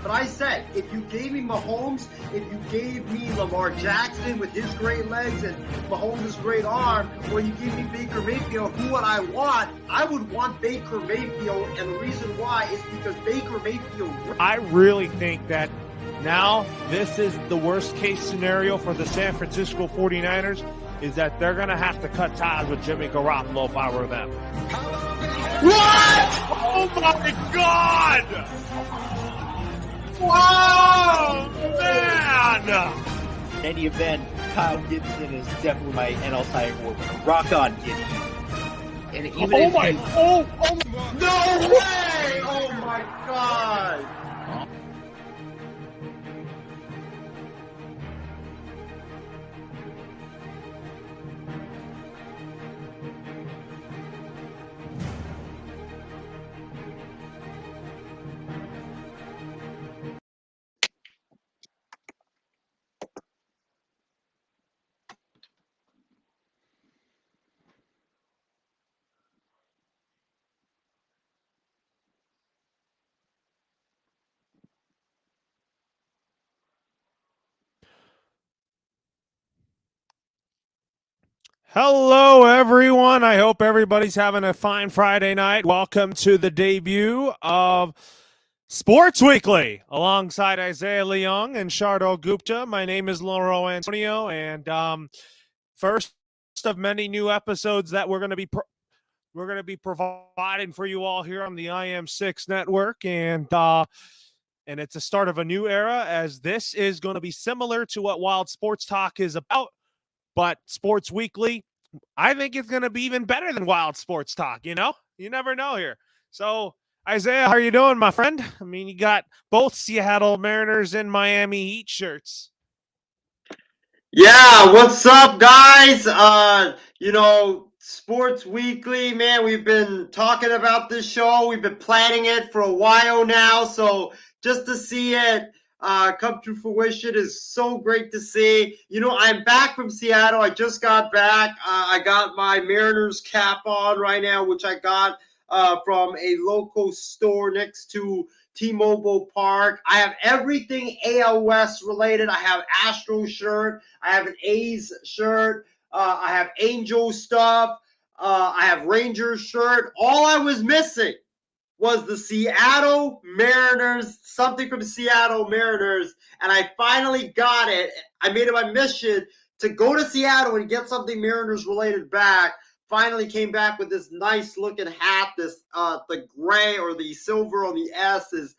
But I said, if you gave me Mahomes, if you gave me Lamar Jackson with his great legs and Mahomes' great arm, or you give me Baker Mayfield, who would I want? I would want Baker Mayfield, and the reason why is because Baker Mayfield. I really think that now this is the worst case scenario for the San Francisco 49ers, is that they're going to have to cut ties with Jimmy Garoppolo if I were them. What? Oh my God! Wow, man! In any event, Kyle Gibson is definitely my NL Cy Young Award winner. Rock on, Gibby. And even no way! Oh my God! Hello, everyone. I hope everybody's having a fine Friday night. Welcome to the debut of Sports Weekly alongside Isaiah Leong and Shardo Gupta. My name is Lauro Antonio, and first of many new episodes that we're going to be providing for you all here on the IM6 network, and it's a start of a new era, as this is going to be similar to what Wild Sports Talk is about. But Sports Weekly, I think it's going to be even better than Wild Sports Talk, you know? You never know here. So, Isaiah, how are you doing, my friend? I mean, you got both Seattle Mariners and Miami Heat shirts. Yeah, what's up, guys? Sports Weekly, man, we've been talking about this show. We've been planning it for a while now, so just to see it come to fruition is so great to see. I'm back from Seattle. I just got back. I got my Mariners cap on right now, which I got from a local store next to T-Mobile Park. I have everything AL West related. I have Astro shirt. I have an A's shirt. I have Angel stuff. I have Rangers shirt. All I was missing was the Seattle Mariners, something from Seattle Mariners, and I finally got it. I made it my mission to go to Seattle and get something Mariners related back. Finally came back with this nice looking hat. This the gray or the silver on the S is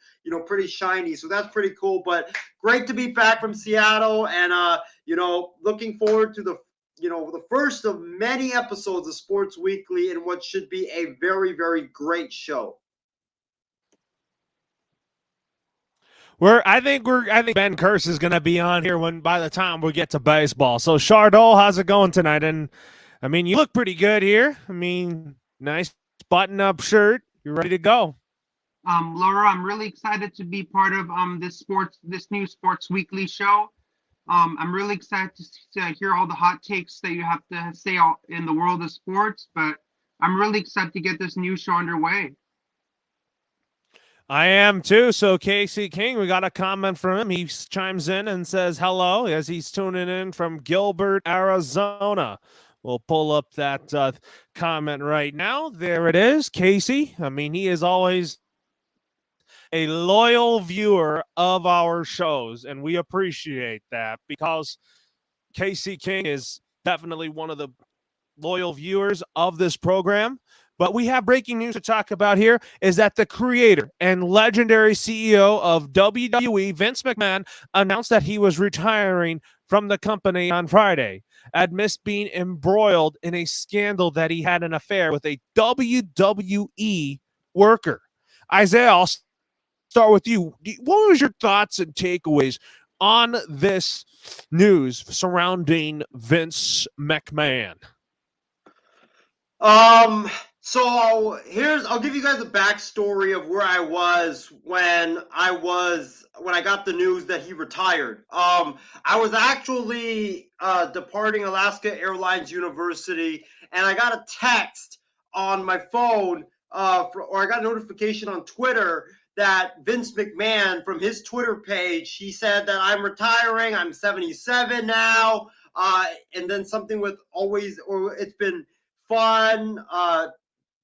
pretty shiny, so that's pretty cool. But great to be back from Seattle, and looking forward to the first of many episodes of Sports Weekly in what should be a very, very great show. I think Ben Curse is going to be on here by the time we get to baseball. So, Chardol, how's it going tonight? And I mean, you look pretty good here. I mean, nice button-up shirt. You're ready to go. Laura, I'm really excited to be part of this new Sports Weekly show. I'm really excited to hear all the hot takes that you have to say in the world of sports, but I'm really excited to get this new show underway. I am too. So Casey King, we got a comment from him. He chimes in and says hello as he's tuning in from Gilbert, Arizona. We'll pull up that comment right now. There it is, Casey. I mean, he is always a loyal viewer of our shows, and we appreciate that because Casey King is definitely one of the loyal viewers of this program. But we have breaking news to talk about here is that the creator and legendary CEO of WWE, Vince McMahon, announced that he was retiring from the company on Friday amidst being embroiled in a scandal that he had an affair with a WWE worker. Isaiah, I'll start with you. What was your thoughts and takeaways on this news surrounding Vince McMahon? So I'll give you guys a backstory of where I was when I got the news that he retired. I was actually departing Alaska Airlines University, and I got a text on my phone, or I got a notification on Twitter that Vince McMahon, from his Twitter page, he said that I'm retiring. I'm 77 now. And then something with always, or it's been fun,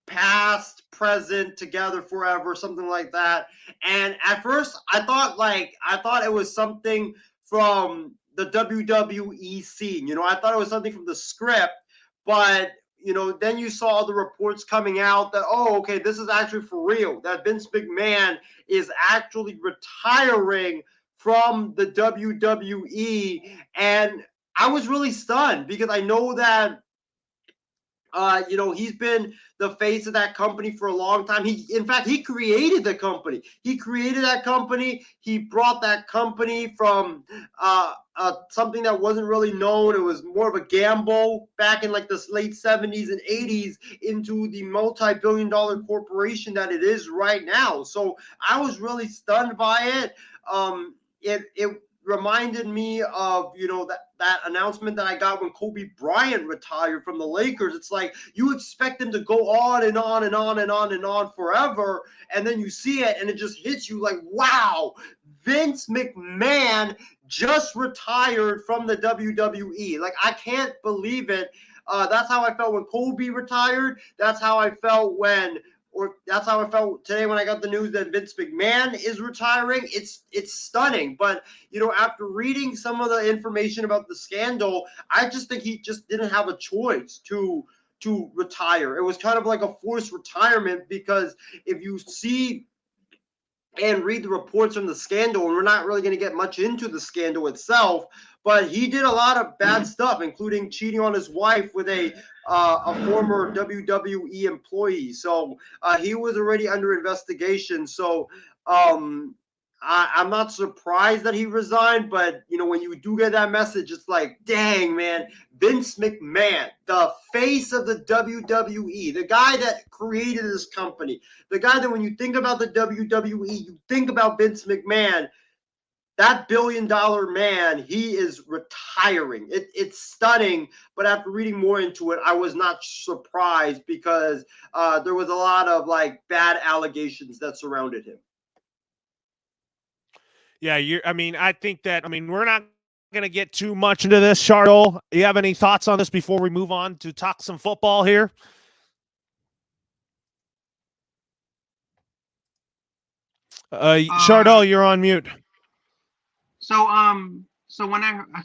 past, present, together forever, something like that. And at first, I thought it was something from the WWE scene. I thought it was something from the script, but then you saw the reports coming out that, oh, okay, this is actually for real, that Vince McMahon is actually retiring from the WWE. And I was really stunned because I know that he's been the face of that company for a long time. In fact, he created the company. He created that company. He brought that company from something that wasn't really known. It was more of a gamble back in like the late 70s and 80s into the multi-billion-dollar corporation that it is right now. So I was really stunned by it. It reminded me of that announcement that I got when Kobe Bryant retired from the Lakers. It's like you expect them to go on and on and on and on and on forever, and then you see it and it just hits you like, wow, Vince McMahon just retired from the WWE. Like, I can't believe it. That's how I felt when Kobe retired. That's how I felt today when I got the news that Vince McMahon is retiring. It's stunning. But after reading some of the information about the scandal, I just think he just didn't have a choice to retire. It was kind of like a forced retirement, because if you see and read the reports from the scandal, and we're not really going to get much into the scandal itself, but he did a lot of bad stuff, including cheating on his wife with a former WWE employee. So he was already under investigation. So I'm not surprised that he resigned, but when you do get that message, it's like, dang, man, Vince McMahon, the face of the WWE, the guy that created this company, the guy that when you think about the WWE, you think about Vince McMahon. That billion-dollar man, he is retiring. It's stunning, but after reading more into it, I was not surprised, because there was a lot of bad allegations that surrounded him. Yeah, I think that, we're not going to get too much into this, Shardo. You have any thoughts on this before we move on to talk some football here? Shardo, you're on mute. So I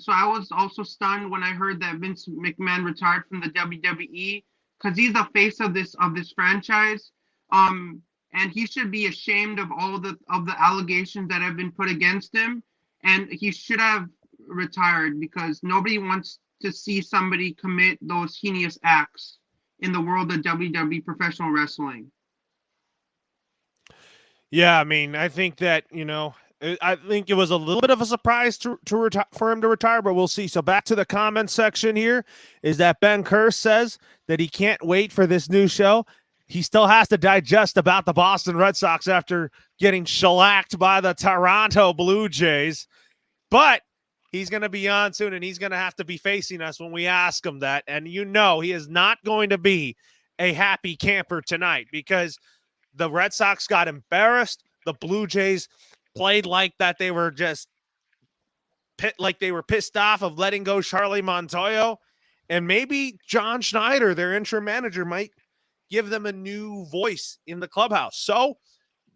was also stunned when I heard that Vince McMahon retired from the WWE, because he's the face of this franchise. And he should be ashamed of all the allegations that have been put against him, and he should have retired, because nobody wants to see somebody commit those heinous acts in the world of WWE professional wrestling. Yeah, I think that, I think it was a little bit of a surprise for him to retire, but we'll see. So back to the comment section here is that Ben Kerr says that he can't wait for this new show. He still has to digest about the Boston Red Sox after getting shellacked by the Toronto Blue Jays. But he's going to be on soon, and he's going to have to be facing us when we ask him that. And he is not going to be a happy camper tonight, because the Red Sox got embarrassed. The Blue Jays played like that they were just pissed off of letting go Charlie Montoyo. And maybe John Schneider, their interim manager, might give them a new voice in the clubhouse. So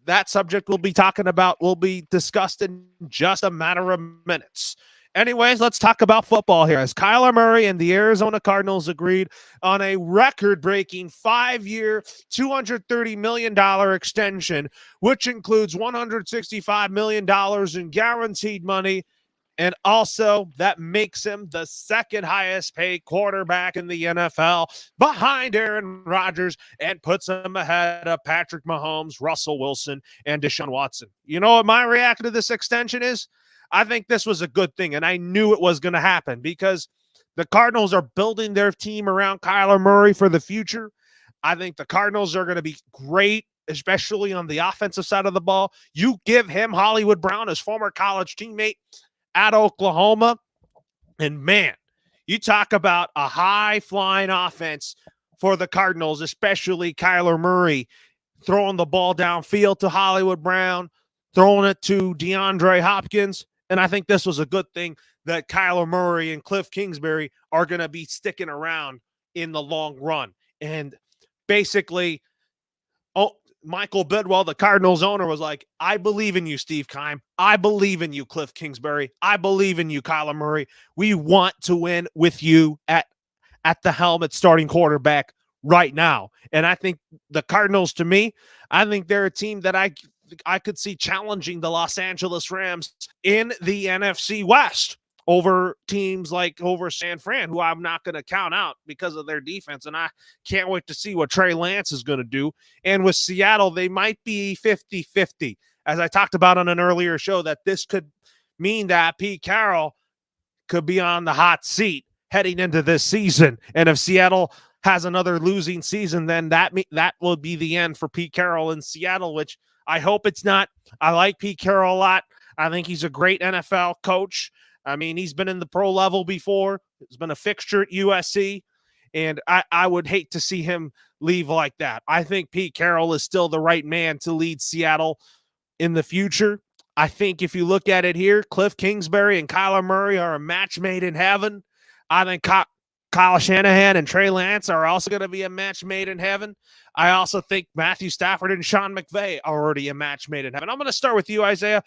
that subject will be discussed in just a matter of minutes. Anyways, let's talk about football here, as Kyler Murray and the Arizona Cardinals agreed on a record-breaking 5-year, $230 million extension, which includes $165 million in guaranteed money. And also, that makes him the second highest paid quarterback in the NFL, behind Aaron Rodgers, and puts him ahead of Patrick Mahomes, Russell Wilson, and Deshaun Watson. You know what my reaction to this extension is? I think this was a good thing, and I knew it was going to happen, because the Cardinals are building their team around Kyler Murray for the future. I think the Cardinals are going to be great, especially on the offensive side of the ball. You give him Hollywood Brown, his former college teammate at Oklahoma, and man, you talk about a high-flying offense for the Cardinals, especially Kyler Murray. throwing the ball downfield to Hollywood Brown, throwing it to DeAndre Hopkins. And I think this was a good thing that Kyler Murray and Cliff Kingsbury are going to be sticking around in the long run. And basically, Michael Bidwell, the Cardinals owner, was like, I believe in you, Steve Keim. I believe in you, Cliff Kingsbury. I believe in you, Kyler Murray. We want to win with you at the helm at starting quarterback right now. And I think the Cardinals, to me, I think they're a team that I could see challenging the Los Angeles Rams in the NFC West over teams like over San Fran, who I'm not going to count out because of their defense. And I can't wait to see what Trey Lance is going to do. And with Seattle, they might be 50-50. As I talked about on an earlier show, that this could mean that Pete Carroll could be on the hot seat heading into this season. And if Seattle has another losing season, then that will be the end for Pete Carroll in Seattle, which I hope it's not. I like Pete Carroll a lot. I think he's a great NFL coach. I mean, he's been in the pro level before. He's been a fixture at USC, and I would hate to see him leave like that. I think Pete Carroll is still the right man to lead Seattle in the future. I think if you look at it here, Cliff Kingsbury and Kyler Murray are a match made in heaven. I think Kyle Shanahan and Trey Lance are also going to be a match made in heaven. I also think Matthew Stafford and Sean McVay are already a match made in heaven. I'm going to start with you, Isaiah.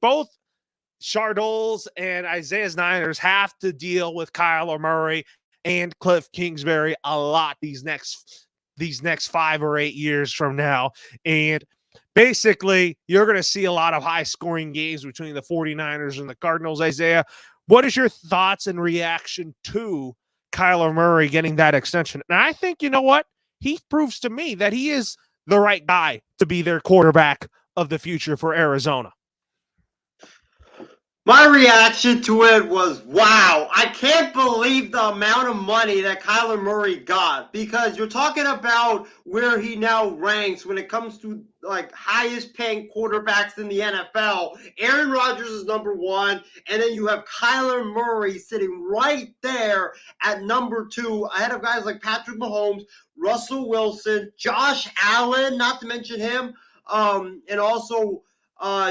Both Chardoles and Isaiah's Niners have to deal with Kyler Murray and Cliff Kingsbury a lot these next 5 or 8 years from now. And basically, you're going to see a lot of high-scoring games between the 49ers and the Cardinals. Isaiah, what is your thoughts and reaction to Kyler Murray getting that extension? And I think, you know what? He proves to me that he is the right guy to be their quarterback of the future for Arizona. My reaction to it was, wow, I can't believe the amount of money that Kyler Murray got, because you're talking about where he now ranks when it comes to like highest paying quarterbacks in the NFL. Aaron Rodgers is number one, and then you have Kyler Murray sitting right there at number two, ahead of guys like Patrick Mahomes, Russell Wilson, Josh Allen, not to mention him, and also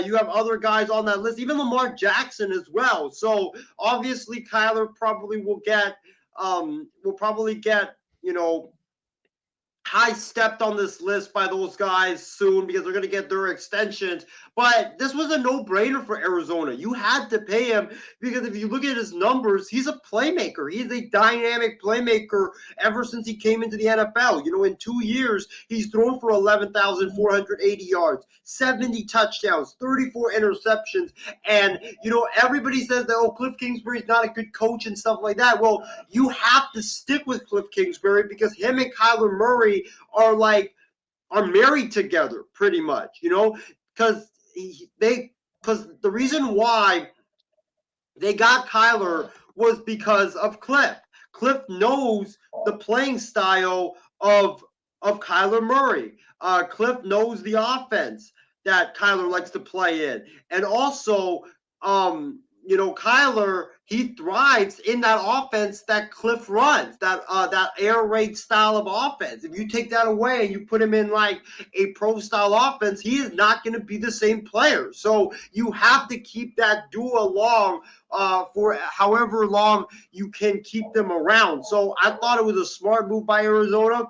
you have other guys on that list, even Lamar Jackson as well. So obviously Kyler probably will get, high stepped on this list by those guys soon because they're going to get their extensions. But this was a no-brainer for Arizona. You had to pay him because if you look at his numbers, he's a playmaker. He's a dynamic playmaker ever since he came into the NFL. You know, in 2 years, he's thrown for 11,480 yards, 70 touchdowns, 34 interceptions. And, you know, everybody says that, oh, Cliff Kingsbury's not a good coach and stuff like that. Well, you have to stick with Cliff Kingsbury because him and Kyler Murray are married together pretty much, you know, because the reason why they got Kyler was because of Cliff. Cliff knows the playing style of Kyler Murray. Cliff knows the offense that Kyler likes to play in, and also Kyler, he thrives in that offense that Cliff runs, that air raid style of offense. If you take that away and you put him in like a pro style offense, he is not going to be the same player. So you have to keep that duo along for however long you can keep them around. So I thought it was a smart move by Arizona.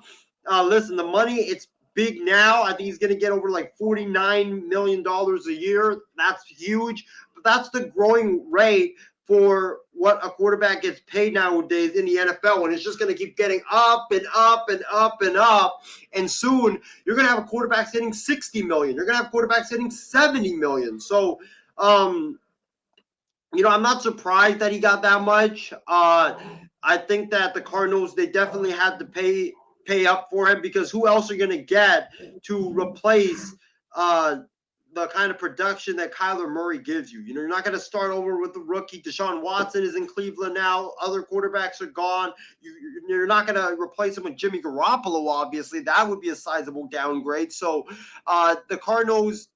Listen, the money, it's big now. I think he's going to get over like $49 million a year. That's huge. But that's the growing rate for what a quarterback gets paid nowadays in the NFL. And it's just going to keep getting up and up and up and up. And soon you're going to have a quarterback hitting $60 million. You're going to have quarterbacks hitting $70 million. So, I'm not surprised that he got that much. I think that the Cardinals, they definitely had to pay up for him because who else are you going to get to replace the kind of production that Kyler Murray gives you? You know, you're not going to start over with the rookie. Deshaun Watson is in Cleveland now. Other quarterbacks are gone. You're not going to replace him with Jimmy Garoppolo, obviously. That would be a sizable downgrade. So the Cardinals,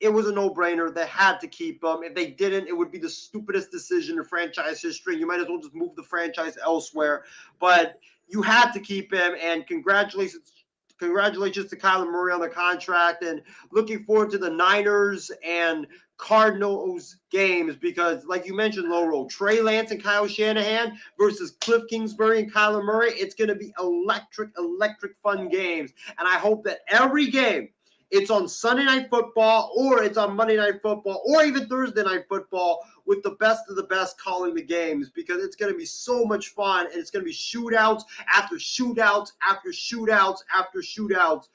it was a no-brainer. They had to keep him. If they didn't, it would be the stupidest decision in franchise history. You might as well just move the franchise elsewhere. But you had to keep him, and congratulations congratulations to Kyler Murray on the contract, and looking forward to the Niners and Cardinals games because, like you mentioned, Loro, Trey Lance and Kyle Shanahan versus Cliff Kingsbury and Kyler Murray. It's going to be electric fun games. And I hope that every game, it's on Sunday Night Football or it's on Monday Night Football or even Thursday Night Football with the best of the best calling the games because it's going to be so much fun and it's going to be shootouts after shootouts after shootouts after shootouts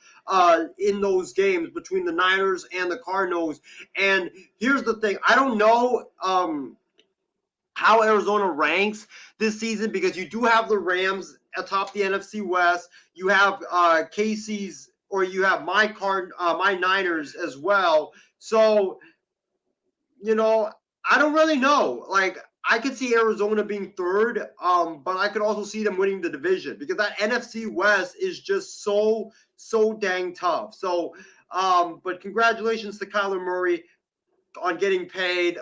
in those games between the Niners and the Cardinals. And here's the thing. I don't know how Arizona ranks this season because you do have the Rams atop the NFC West. You have Casey's or you have my Niners as well. So, I don't really know. Like, I could see Arizona being third, but I could also see them winning the division because that NFC West is just so dang tough. So, but congratulations to Kyler Murray on getting paid.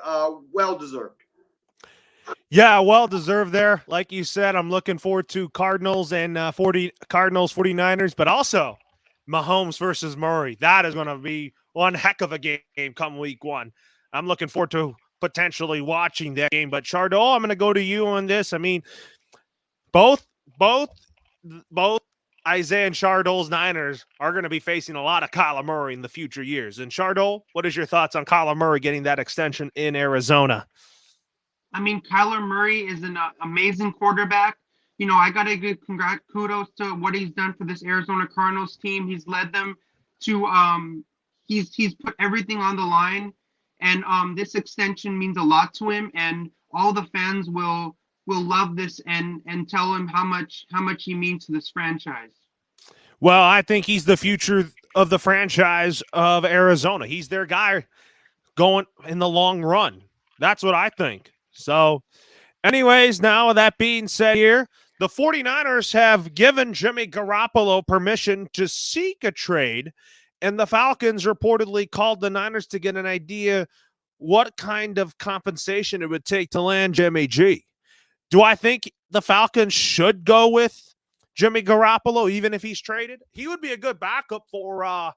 Well deserved. Yeah, well deserved there. Like you said, I'm looking forward to Cardinals and 49ers, but also Mahomes versus Murray. That is going to be one heck of a game come week one. I'm looking forward to potentially watching that game. But Chardot, I'm going to go to you on this. I mean, both Isaiah and Chardot's Niners are going to be facing a lot of Kyler Murray in the future years. And Chardot, what is your thoughts on Kyler Murray getting that extension in Arizona? I mean, Kyler Murray is an amazing quarterback. I got to give kudos to what he's done for this Arizona Cardinals team. He's led them to he's put everything on the line, and this extension means a lot to him. And all the fans will love this and tell him how much he means to this franchise. Well, I think he's the future of the franchise of Arizona. He's their guy going in the long run. That's what I think. So, anyways, now with that being said here, the 49ers have given Jimmy Garoppolo permission to seek a trade, and the Falcons reportedly called the Niners to get an idea what kind of compensation it would take to land Jimmy G. Do I think the Falcons should go with Jimmy Garoppolo even if he's traded? He would be a good backup for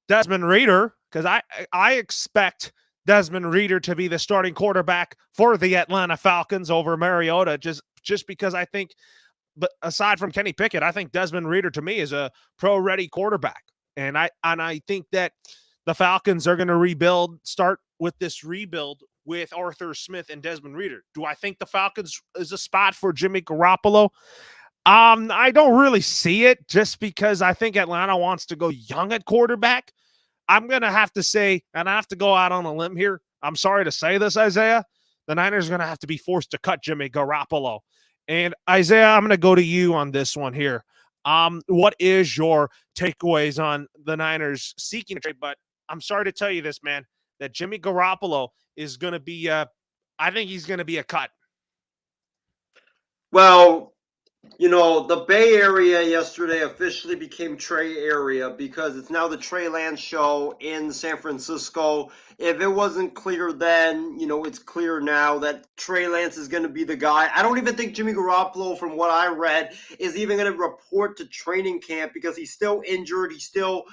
Desmond Reader because I expect Desmond Reader to be the starting quarterback for the Atlanta Falcons over Mariota just because I think, but aside from Kenny Pickett, I think Desmond Reader to me is a pro-ready quarterback. And I think that the Falcons are going to start with this rebuild with Arthur Smith and Desmond Reader. Do I think the Falcons is a spot for Jimmy Garoppolo? I don't really see it just because I think Atlanta wants to go young at quarterback. I'm going to have to say, and I have to go out on a limb here. I'm sorry to say this, Isaiah. The Niners are going to have to be forced to cut Jimmy Garoppolo. And Isaiah, I'm going to go to you on this one here. What is your takeaways on the Niners seeking a trade? But I'm sorry to tell you this, man, that Jimmy Garoppolo is going to be, I think he's going to be a cut. Well, the Bay Area yesterday officially became Trey area because it's now the Trey Lance show in San Francisco. If it wasn't clear then, it's clear now that Trey Lance is going to be the guy. I don't even think Jimmy Garoppolo, from what I read, is even going to report to training camp because he's still injured. He's still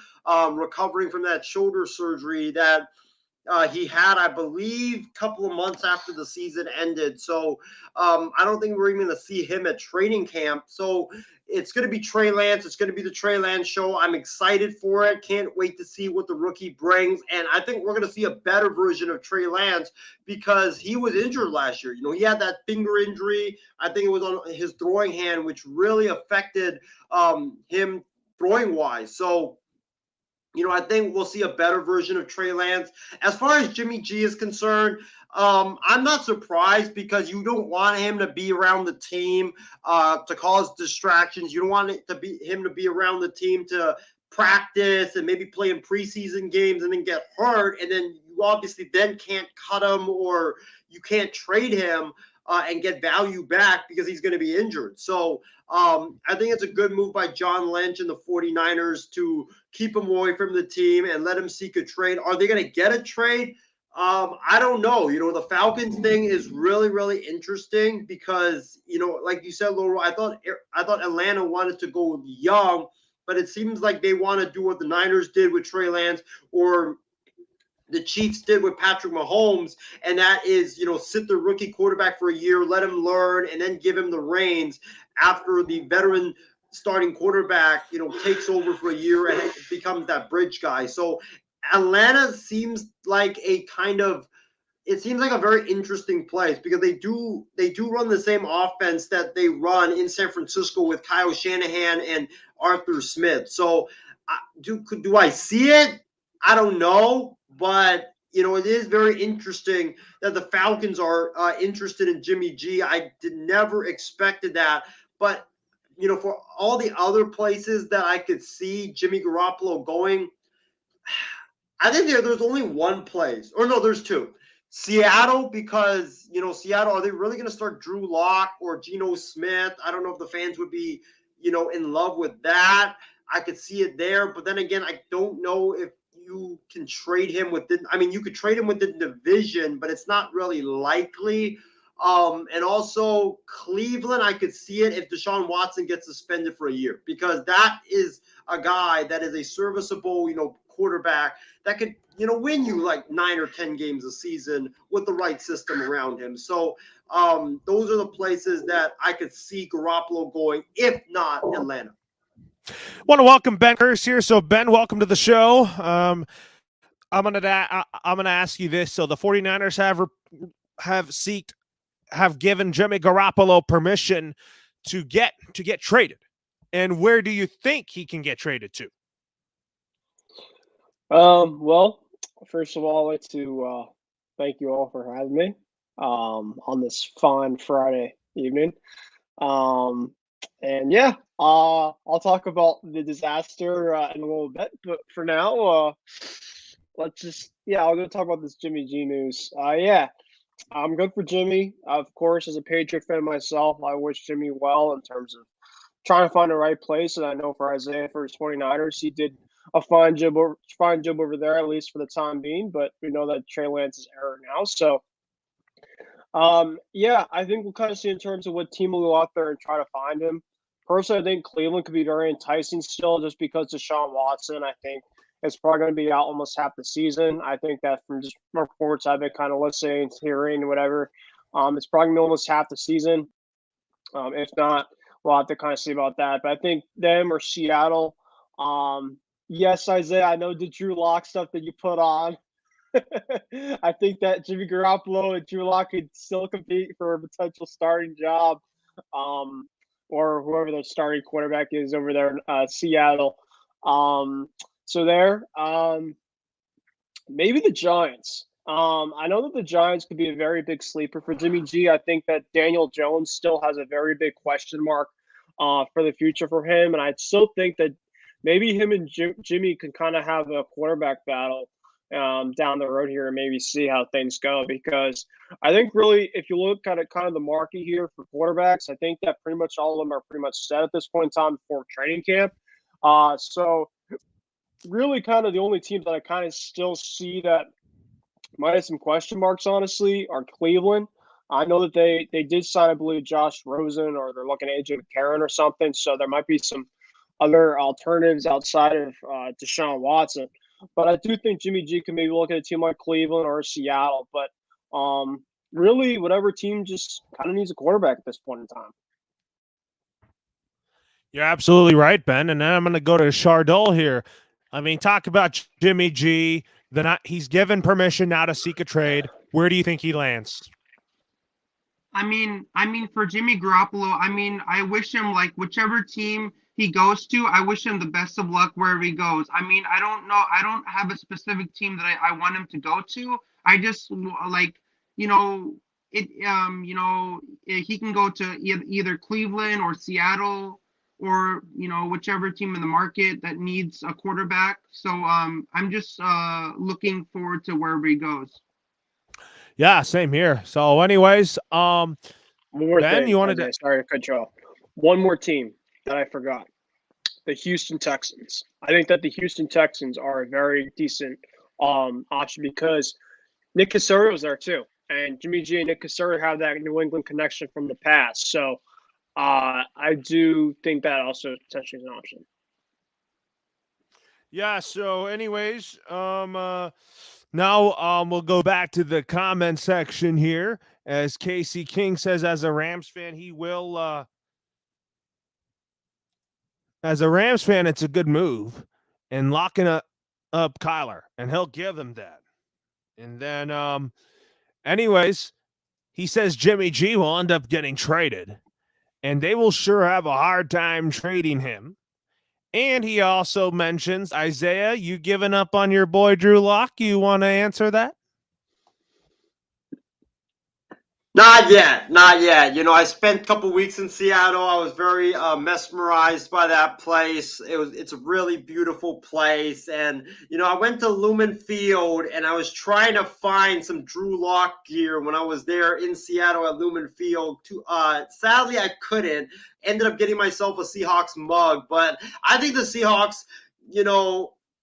recovering from that shoulder surgery that he had, I believe, a couple of months after the season ended. So I don't think we're even going to see him at training camp. So it's going to be Trey Lance. It's going to be the Trey Lance show. I'm excited for it. Can't wait to see what the rookie brings. And I think we're going to see a better version of Trey Lance because he was injured last year. He had that finger injury. I think it was on his throwing hand, which really affected him throwing-wise. So I think we'll see a better version of Trey Lance. As far as Jimmy G is concerned, I'm not surprised because you don't want him to be around the team to cause distractions. You don't want him to be around the team to practice and maybe play in preseason games and then get hurt. And then you obviously then can't cut him or you can't trade him and get value back because he's going to be injured. So I think it's a good move by John Lynch and the 49ers to keep him away from the team and let him seek a trade. Are they going to get a trade? I don't know. The Falcons thing is really, really interesting because, like you said, Laurel, I thought Atlanta wanted to go young but it seems like they want to do what the Niners did with Trey Lance, or the Chiefs did with Patrick Mahomes, and that is, sit the rookie quarterback for a year, let him learn, and then give him the reins after the veteran starting quarterback, takes over for a year and becomes that bridge guy. So Atlanta seems like it seems like a very interesting place because they do run the same offense that they run in San Francisco with Kyle Shanahan and Arthur Smith. So do I see it? I don't know, but it is very interesting that the Falcons are interested in Jimmy G. I never expected that, but for all the other places that I could see Jimmy Garoppolo going, I think there's only one place, or no, there's two. Seattle, because Seattle, are they really going to start Drew Lock or Geno Smith? I don't know if the fans would be in love with that. I could see it there, but then again, I don't know if you can trade him within. I mean, you could trade him within the division, but it's not really likely. And also Cleveland, I could see it if Deshaun Watson gets suspended for a year, because that is a guy that is a serviceable, quarterback that could, win you like 9 or 10 games a season with the right system around him. So those are the places that I could see Garoppolo going, if not Atlanta. Want to welcome Ben Curse here. So Ben, welcome to the show. I'm gonna ask you this. So the 49ers have given Jimmy Garoppolo permission to get traded. And where do you think he can get traded to? Well, first of all, I'd like to thank you all for having me on this fine Friday evening. And yeah, I'll talk about the disaster in a little bit, but for now, I'll go talk about this Jimmy G news. Yeah, I'm good for Jimmy. Of course, as a Patriot fan myself, I wish Jimmy well in terms of trying to find the right place. And I know for Isaiah, for his 49ers, he did a fine job over there, at least for the time being. But we know that Trey Lance is error now. So, yeah, I think we'll kind of see in terms of what team will go out there and try to find him. Personally, I think Cleveland could be very enticing still, just because Deshaun Watson, I think, is probably going to be out almost half the season. I think that from just reports I've been kind of listening, hearing, whatever, it's probably going to be almost half the season. If not, we'll have to kind of see about that. But I think them or Seattle. Yes, Isaiah, I know the Drew Lock stuff that you put on. I think that Jimmy Garoppolo and Drew Lock could still compete for a potential starting job, or whoever the starting quarterback is over there in Seattle. Maybe the Giants. I know that the Giants could be a very big sleeper for Jimmy G. I think that Daniel Jones still has a very big question mark for the future for him, and I still think that maybe him and Jimmy can kind of have a quarterback battle down the road here and maybe see how things go, because I think really if you look at kind of the market here for quarterbacks, I think that pretty much all of them are pretty much set at this point in time before training camp. So really kind of the only teams that I kind of still see that might have some question marks, honestly, are Cleveland. I know that they did sign, I believe, Josh Rosen, or they're looking at AJ McCarron or something, so there might be some other alternatives outside of Deshaun Watson. But I do think Jimmy G can maybe look at a team like Cleveland or Seattle. But really, whatever team just kind of needs a quarterback at this point in time. You're absolutely right, Ben. And then I'm going to go to Chardol here. I mean, talk about Jimmy G. He's given permission now to seek a trade. Where do you think he lands? I mean, for Jimmy Garoppolo, I wish him, like, whichever team he goes to, I wish him the best of luck wherever he goes. I mean, I don't know. I don't have a specific team that I want him to go to. I just like, he can go to either Cleveland or Seattle, or whichever team in the market that needs a quarterback. So I'm just looking forward to wherever he goes. Yeah, same here. So anyways, One more Ben, thing, you wanted Isaiah, sorry to cut you off. One more team that I forgot. The Houston Texans. I think that the Houston Texans are a very decent option, because Nick Casario was there too. And Jimmy G and Nick Casario have that New England connection from the past. So I do think that also potentially is an option. Yeah. So, anyways, now we'll go back to the comment section here. As Casey King says, as a Rams fan, he will. As a Rams fan, it's a good move, and locking up Kyler, and he'll give them that. And then, anyways, he says Jimmy G will end up getting traded, and they will sure have a hard time trading him. And he also mentions, Isaiah, you giving up on your boy Drew Lock? You want to answer that? Not yet, not yet. I spent a couple weeks in Seattle. I was very mesmerized by that place. It's a really beautiful place, and I went to Lumen Field, and I was trying to find some Drew Lock gear when I was there in Seattle at Lumen Field. Sadly, I couldn't. Ended up getting myself a Seahawks mug, but I think the Seahawks,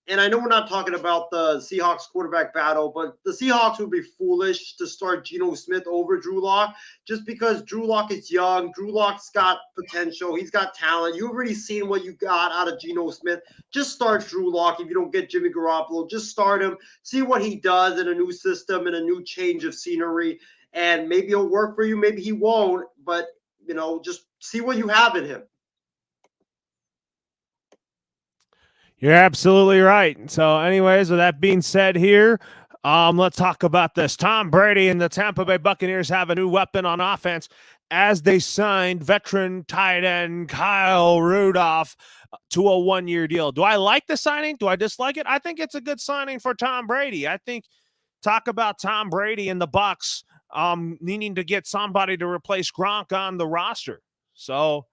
and I know we're not talking about the Seahawks quarterback battle, but the Seahawks would be foolish to start Geno Smith over Drew Lock just because Drew Lock is young. Drew Lock's got potential. He's got talent. You've already seen what you got out of Geno Smith. Just start Drew Lock if you don't get Jimmy Garoppolo. Just start him. See what he does in a new system and a new change of scenery. And maybe he'll work for you. Maybe he won't. But, just see what you have in him. You're absolutely right. So, anyways, with that being said here, let's talk about this. Tom Brady and the Tampa Bay Buccaneers have a new weapon on offense as they signed veteran tight end Kyle Rudolph to a one-year deal. Do I like the signing? Do I dislike it? I think it's a good signing for Tom Brady. I think talk about Tom Brady and the Bucs needing to get somebody to replace Gronk on the roster. So,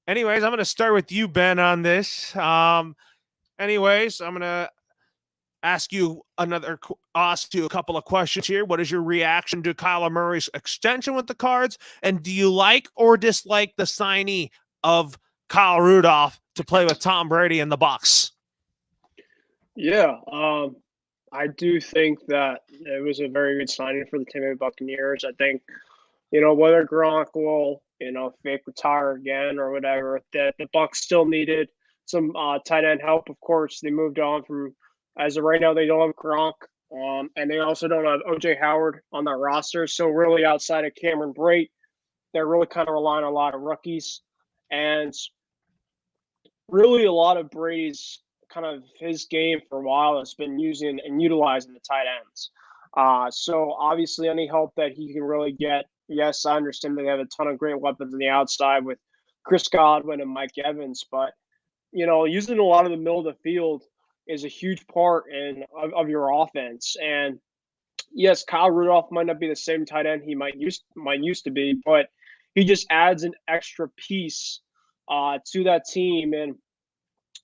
anyways, I'm going to start with you, Ben, on this. Anyways, I'm going to ask you a couple of questions here. What is your reaction to Kyler Murray's extension with the Cards? And do you like or dislike the signee of Kyle Rudolph to play with Tom Brady and the Bucs? Yeah, I do think that it was a very good signing for the Tampa Bay Buccaneers. I think, whether Gronk will, fake retire again or whatever, that the Bucs still needed some tight end help. Of course, they moved on from, as of right now, they don't have Gronk, and they also don't have OJ Howard on that roster. So really, outside of Cameron Brate, they're really kind of relying on a lot of rookies, and really a lot of Brady's kind of his game for a while has been using and utilizing the tight ends. So obviously, any help that he can really get. Yes, I understand that they have a ton of great weapons on the outside with Chris Godwin and Mike Evans, but using a lot of the middle of the field is a huge part of your offense. And yes, Kyle Rudolph might not be the same tight end he might used to be, but he just adds an extra piece to that team. And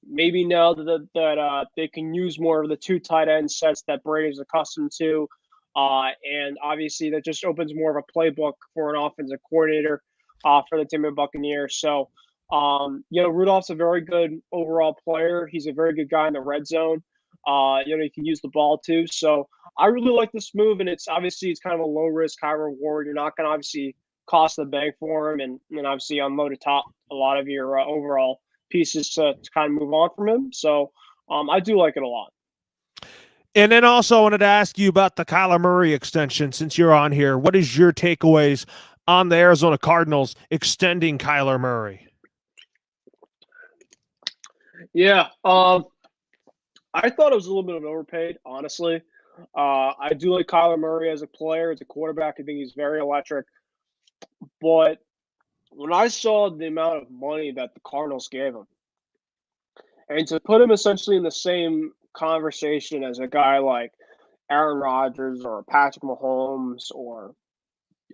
maybe now that they can use more of the two tight end sets that Brady's accustomed to, and obviously that just opens more of a playbook for an offensive coordinator for the Tampa Bay Buccaneers. So. Rudolph's a very good overall player. He's a very good guy in the red zone. He can use the ball too. So I really like this move, and it's kind of a low risk, high reward. You're not going to obviously cost the bank for him, and obviously unload a lot of your overall pieces to kind of move on from him. So I do like it a lot. And then also I wanted to ask you about the Kyler Murray extension since you're on here. What is your takeaways on the Arizona Cardinals extending Kyler Murray? Yeah, I thought it was a little bit of overpaid, honestly. I do like Kyler Murray as a player, as a quarterback. I think he's very electric. But when I saw the amount of money that the Cardinals gave him, and to put him essentially in the same conversation as a guy like Aaron Rodgers or Patrick Mahomes or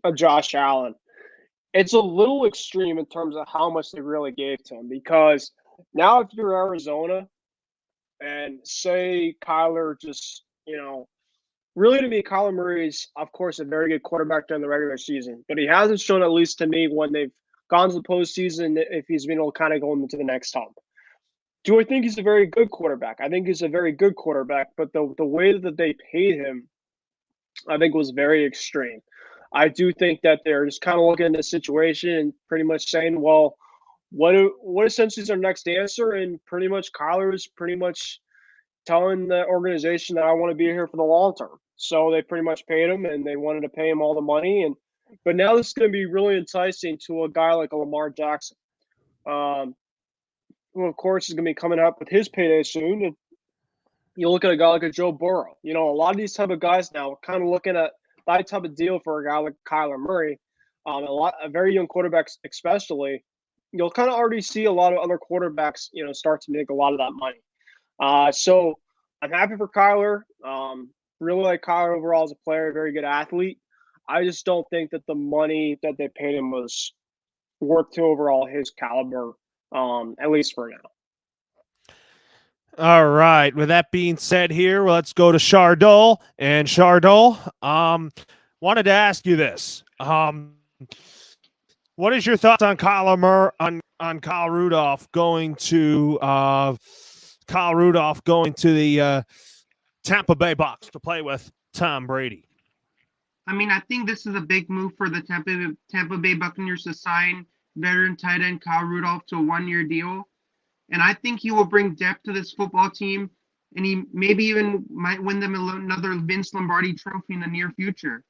a Josh Allen, it's a little extreme in terms of how much they really gave to him. Because now if you're Arizona and say Kyler just, really to me, Kyler Murray is, of course, a very good quarterback during the regular season. But he hasn't shown, at least to me, when they've gone to the postseason, if he's been able to kind of go into the next hump. Do I think he's a very good quarterback? I think he's a very good quarterback. But the way that they paid him, I think, was very extreme. I do think that they're just kind of looking at the situation and pretty much saying, well, what essentially is our next answer? And pretty much Kyler is pretty much telling the organization that I want to be here for the long term. So they pretty much paid him, and they wanted to pay him all the money. But now this is going to be really enticing to a guy like a Lamar Jackson, um, who of course is going to be coming up with his payday soon. And you look at a guy like a Joe Burrow. A lot of these type of guys now kind of looking at that type of deal for a guy like Kyler Murray, a very young quarterbacks especially. You'll kind of already see a lot of other quarterbacks, start to make a lot of that money. So I'm happy for Kyler. Really like Kyler overall as a player, a very good athlete. I just don't think that the money that they paid him was worth to overall his caliber, at least for now. All right. With that being said here, let's go to Chardol. And Chardol, wanted to ask you this. What is your thoughts on on Kyle Rudolph going to the Tampa Bay Bucks to play with Tom Brady? I mean, I think this is a big move for the Tampa Bay Buccaneers to sign veteran tight end Kyle Rudolph to a 1-year deal. And I think he will bring depth to this football team, and he maybe even might win them another Vince Lombardi trophy in the near future.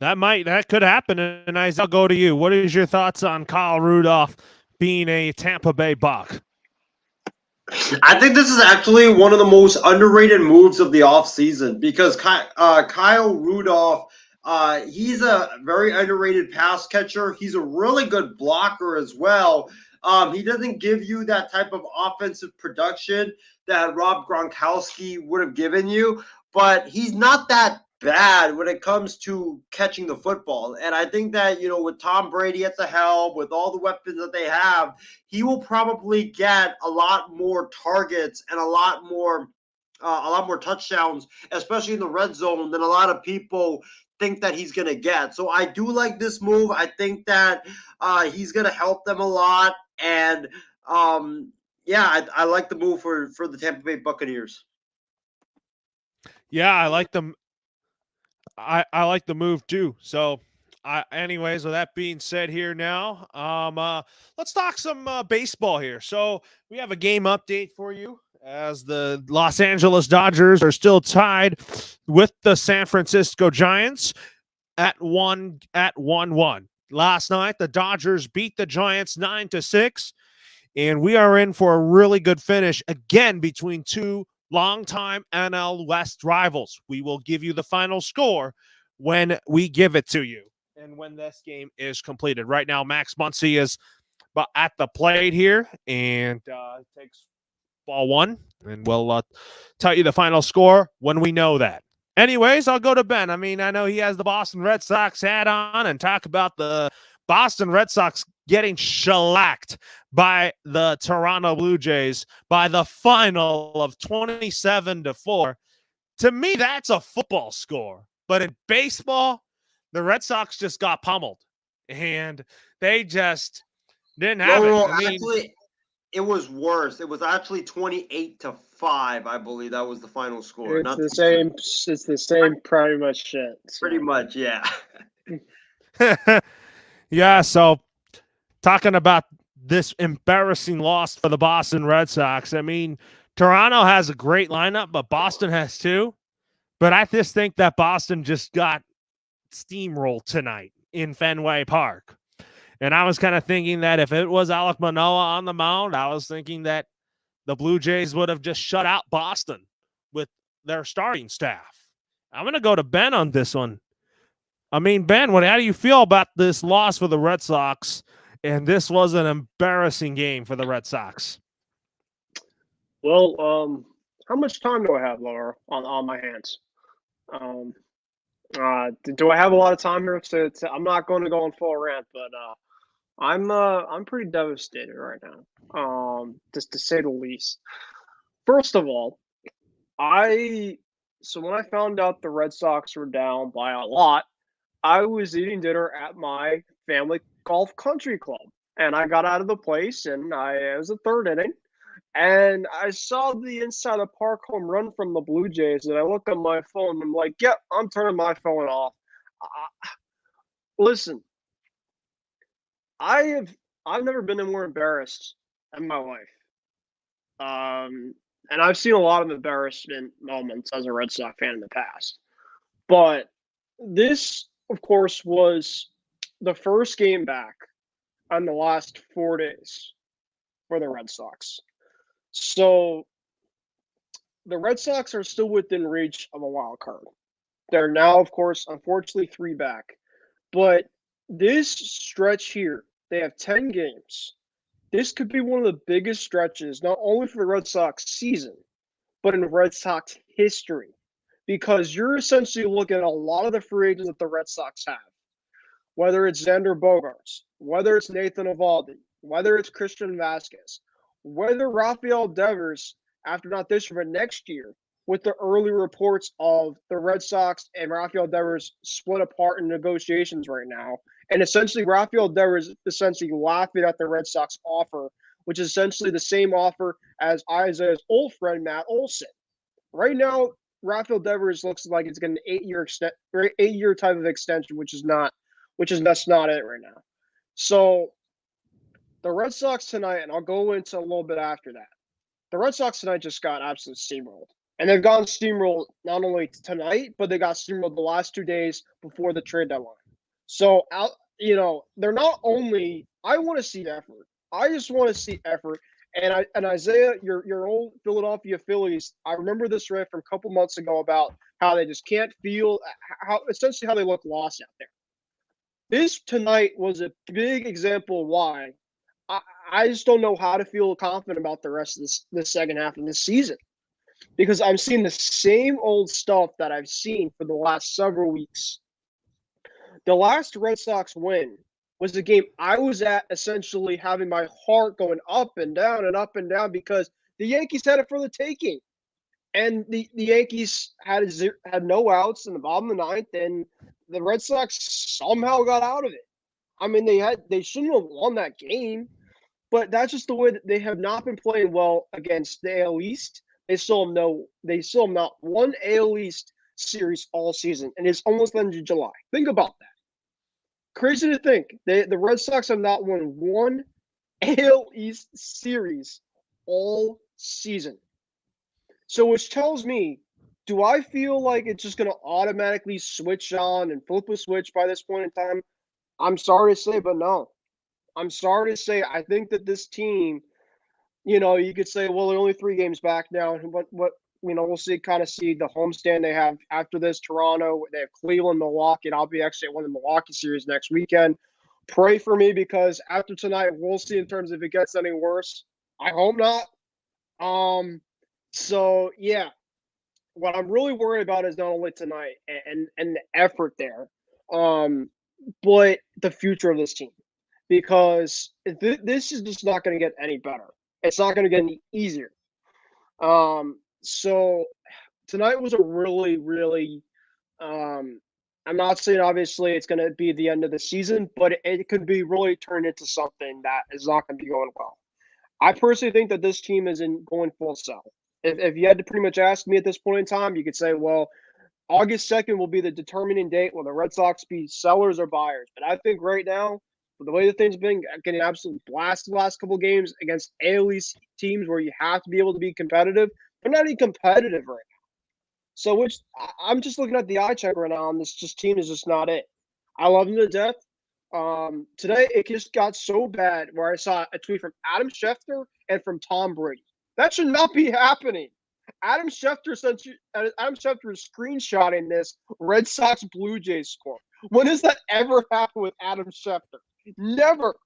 That could happen. And I'll go to you. What is your thoughts on Kyle Rudolph being a Tampa Bay Buck? I think this is actually one of the most underrated moves of the offseason because Kyle Rudolph, he's a very underrated pass catcher. He's a really good blocker as well. He doesn't give you that type of offensive production that Rob Gronkowski would have given you, but he's not that bad when it comes to catching the football. And I think that, with Tom Brady at the helm, with all the weapons that they have, he will probably get a lot more targets and a lot more touchdowns, especially in the red zone, than a lot of people think that he's going to get. So I do like this move. I think that he's going to help them a lot. And I like the move for the Tampa Bay Buccaneers. Yeah, I like them. I like the move too. So, anyways, with that being said, here now, let's talk some baseball here. So we have a game update for you as the Los Angeles Dodgers are still tied with the San Francisco Giants at 1-1. Last night, the Dodgers beat the Giants 9-6, and we are in for a really good finish again between two longtime NL West rivals. We will give you the final score when we give it to you and when this game is completed. Right now, Max Muncy is at the plate here and takes ball one, and we'll tell you the final score when we know that. Anyways, I'll go to Ben. I mean, I know he has the Boston Red Sox hat on and talk about the Boston Red Sox getting shellacked by the Toronto Blue Jays by the final of 27-4. To me, that's a football score. But in baseball, the Red Sox just got pummeled. And they just didn't have it. I mean, actually, it was worse. It was actually 28-5, I believe. That was the final score. It's the same. It's the same pretty much shit. So. Pretty much, yeah. Yeah, so talking about this embarrassing loss for the Boston Red Sox. I mean, Toronto has a great lineup, but Boston has too. But I just think that Boston just got steamrolled tonight in Fenway Park. And I was kind of thinking that if it was Alek Manoah on the mound, I was thinking that the Blue Jays would have just shut out Boston with their starting staff. I'm going to go to Ben on this one. I mean, Ben, how do you feel about this loss for the Red Sox? And this was an embarrassing game for the Red Sox. Well, how much time do I have, Laura, on my hands? Do I have a lot of time here? I'm not going to go on full rant, but I'm pretty devastated right now, just to say the least. First of all, so when I found out the Red Sox were down by a lot, I was eating dinner at my family golf country club, and I got out of the place, and it was the third inning, and I saw the inside of the park home run from the Blue Jays, and I look at my phone, and I'm like, yep, I'm turning my phone off. Listen, I've never been more embarrassed in my life. And I've seen a lot of embarrassment moments as a Red Sox fan in the past. But this, of course, was the first game back on the last 4 days for the Red Sox. So the Red Sox are still within reach of a wild card. They're now, of course, unfortunately 3 back. But this stretch here, they have 10 games. This could be one of the biggest stretches, not only for the Red Sox season, but in Red Sox history. Because you're essentially looking at a lot of the free agents that the Red Sox have. Whether it's Xander Bogaerts, whether it's Nathan Eovaldi, whether it's Christian Vasquez, whether Rafael Devers, after not this year, but next year, with the early reports of the Red Sox and Rafael Devers split apart in negotiations right now. And essentially, Rafael Devers essentially laughing at the Red Sox offer, which is essentially the same offer as Isaiah's old friend, Matt Olson. Right now, Rafael Devers looks like it's getting an 8-year type of extension, that's not it right now. So the Red Sox tonight, and I'll go into a little bit after that. The Red Sox tonight just got absolutely steamrolled. And they've gotten steamrolled not only tonight, but they got steamrolled the last 2 days before the trade deadline. So, they're not only – I want to see effort. I just want to see effort. And Isaiah, your old Philadelphia Phillies, I remember this riff from a couple months ago about how they just can't feel – how they look lost out there. This tonight was a big example of why I just don't know how to feel confident about the rest of the second half of this season, because I'm seeing the same old stuff that I've seen for the last several weeks. The last Red Sox win was the game I was at, essentially having my heart going up and down because the Yankees had it for the taking. And the Yankees had no outs in the bottom of the ninth, and the Red Sox somehow got out of it. I mean, they shouldn't have won that game, but that's just the way that they have not been playing well against the AL East. They still have not won AL East series all season, and it's almost the end of July. Think about that. Crazy to think. The Red Sox have not won one AL East series all season. So which tells me, do I feel like it's just going to automatically switch on and flip a switch by this point in time? I'm sorry to say, but no. I'm sorry to say, I think that this team, you could say, well, they're only 3 games back now. And what we'll see the homestand they have after this. Toronto, they have Cleveland, Milwaukee, and I'll be actually at one of the Milwaukee series next weekend. Pray for me, because after tonight, we'll see in terms of if it gets any worse. I hope not. So, yeah, what I'm really worried about is not only tonight and the effort there, but the future of this team. Because this is just not going to get any better. It's not going to get any easier. So tonight was a really, really I'm not saying obviously it's going to be the end of the season, but it could be really turned into something that is not going to be going well. I personally think that this team isn't going full sell. If you had to pretty much ask me at this point in time, you could say, well, August 2nd will be the determining date. Will the Red Sox be sellers or buyers? But I think right now, the way the thing's been getting absolutely blasted the last couple games against AL East teams where you have to be able to be competitive, they're not even competitive right now. So I'm just looking at the eye check right now, and this team is just not it. I love them to death. Today it just got so bad where I saw a tweet from Adam Schefter and from Tom Brady. That should not be happening. Adam Schefter is screenshotting this Red Sox Blue Jays score. When has that ever happened with Adam Schefter? Never.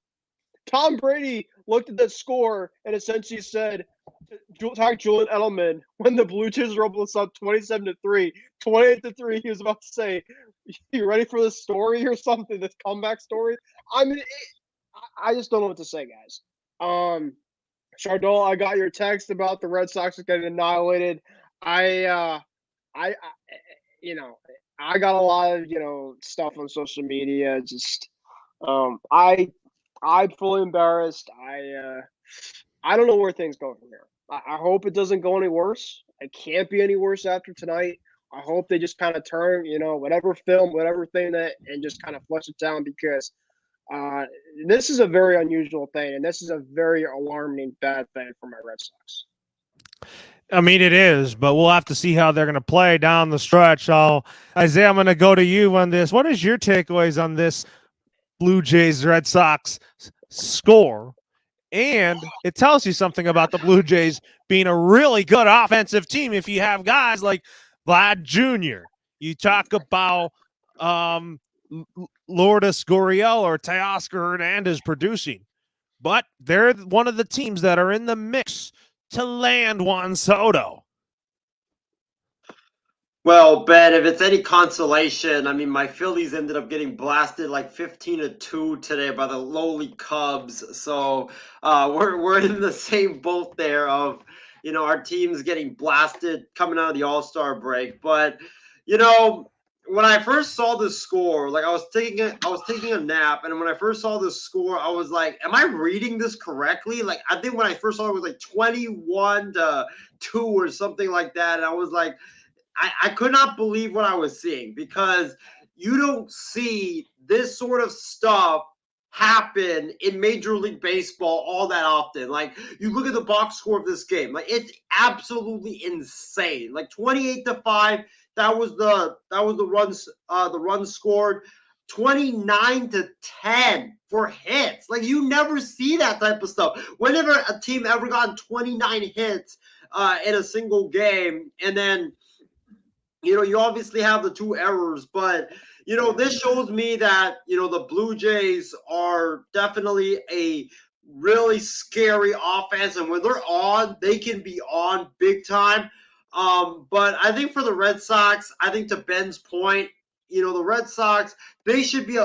Tom Brady looked at the score and essentially said, talk Julian Edelman, when the Blue Jays were able to up 27-3, 28-3, he was about to say, you ready for this story or something, this comeback story? I mean, I just don't know what to say, guys. Chardol, I got your text about the Red Sox getting annihilated. I got a lot of, stuff on social media. Just, I'm fully embarrassed. I don't know where things go from here. I hope it doesn't go any worse. It can't be any worse after tonight. I hope they just kind of turn, whatever film, whatever thing and just kind of flush it down, because this is a very unusual thing, and this is a very alarming bad thing for my Red Sox. I mean, it is, but we'll have to see how they're going to play down the stretch. So, Isaiah, I'm going to go to you on this. What is your takeaways on this Blue Jays Red Sox score? And it tells you something about the Blue Jays being a really good offensive team if you have guys like Vlad Jr. You talk about Lourdes Gurriel or Teoscar Hernandez producing, but they're one of the teams that are in the mix to land Juan Soto. Well, Ben, if it's any consolation, I mean, my Phillies ended up getting blasted like 15-2 today by the lowly Cubs. So we're in the same boat there of, our team's getting blasted coming out of the All-Star break. But, when I first saw the score, like I was taking a nap, and when I first saw the score, I was like, am I reading this correctly? Like, I think when I first saw it was like 21-2 or something like that. And I was like, I could not believe what I was seeing, because you don't see this sort of stuff happen in Major League Baseball all that often. Like, you look at the box score of this game, like it's absolutely insane. Like 28-5, that was the runs scored. 29-10 for hits. Like, you never see that type of stuff. Whenever a team ever gotten 29 hits in a single game, and then you obviously have the two errors, but this shows me that the Blue Jays are definitely a really scary offense, and when they're on, they can be on big time. But I think for the Red Sox, I think to Ben's point, the Red Sox, they should be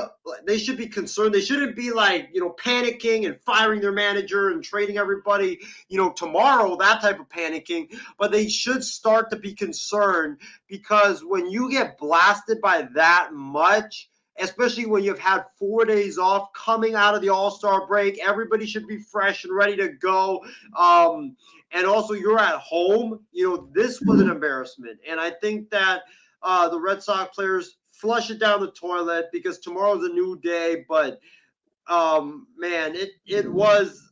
concerned. They shouldn't be like panicking and firing their manager and trading everybody tomorrow, that type of panicking. But they should start to be concerned, because when you get blasted by that much, especially when you've had 4 days off coming out of the All-Star break, everybody should be fresh and ready to go. And also, you're at home. This was an embarrassment, and I think that the Red Sox players flush it down the toilet, because tomorrow's a new day. But man, it was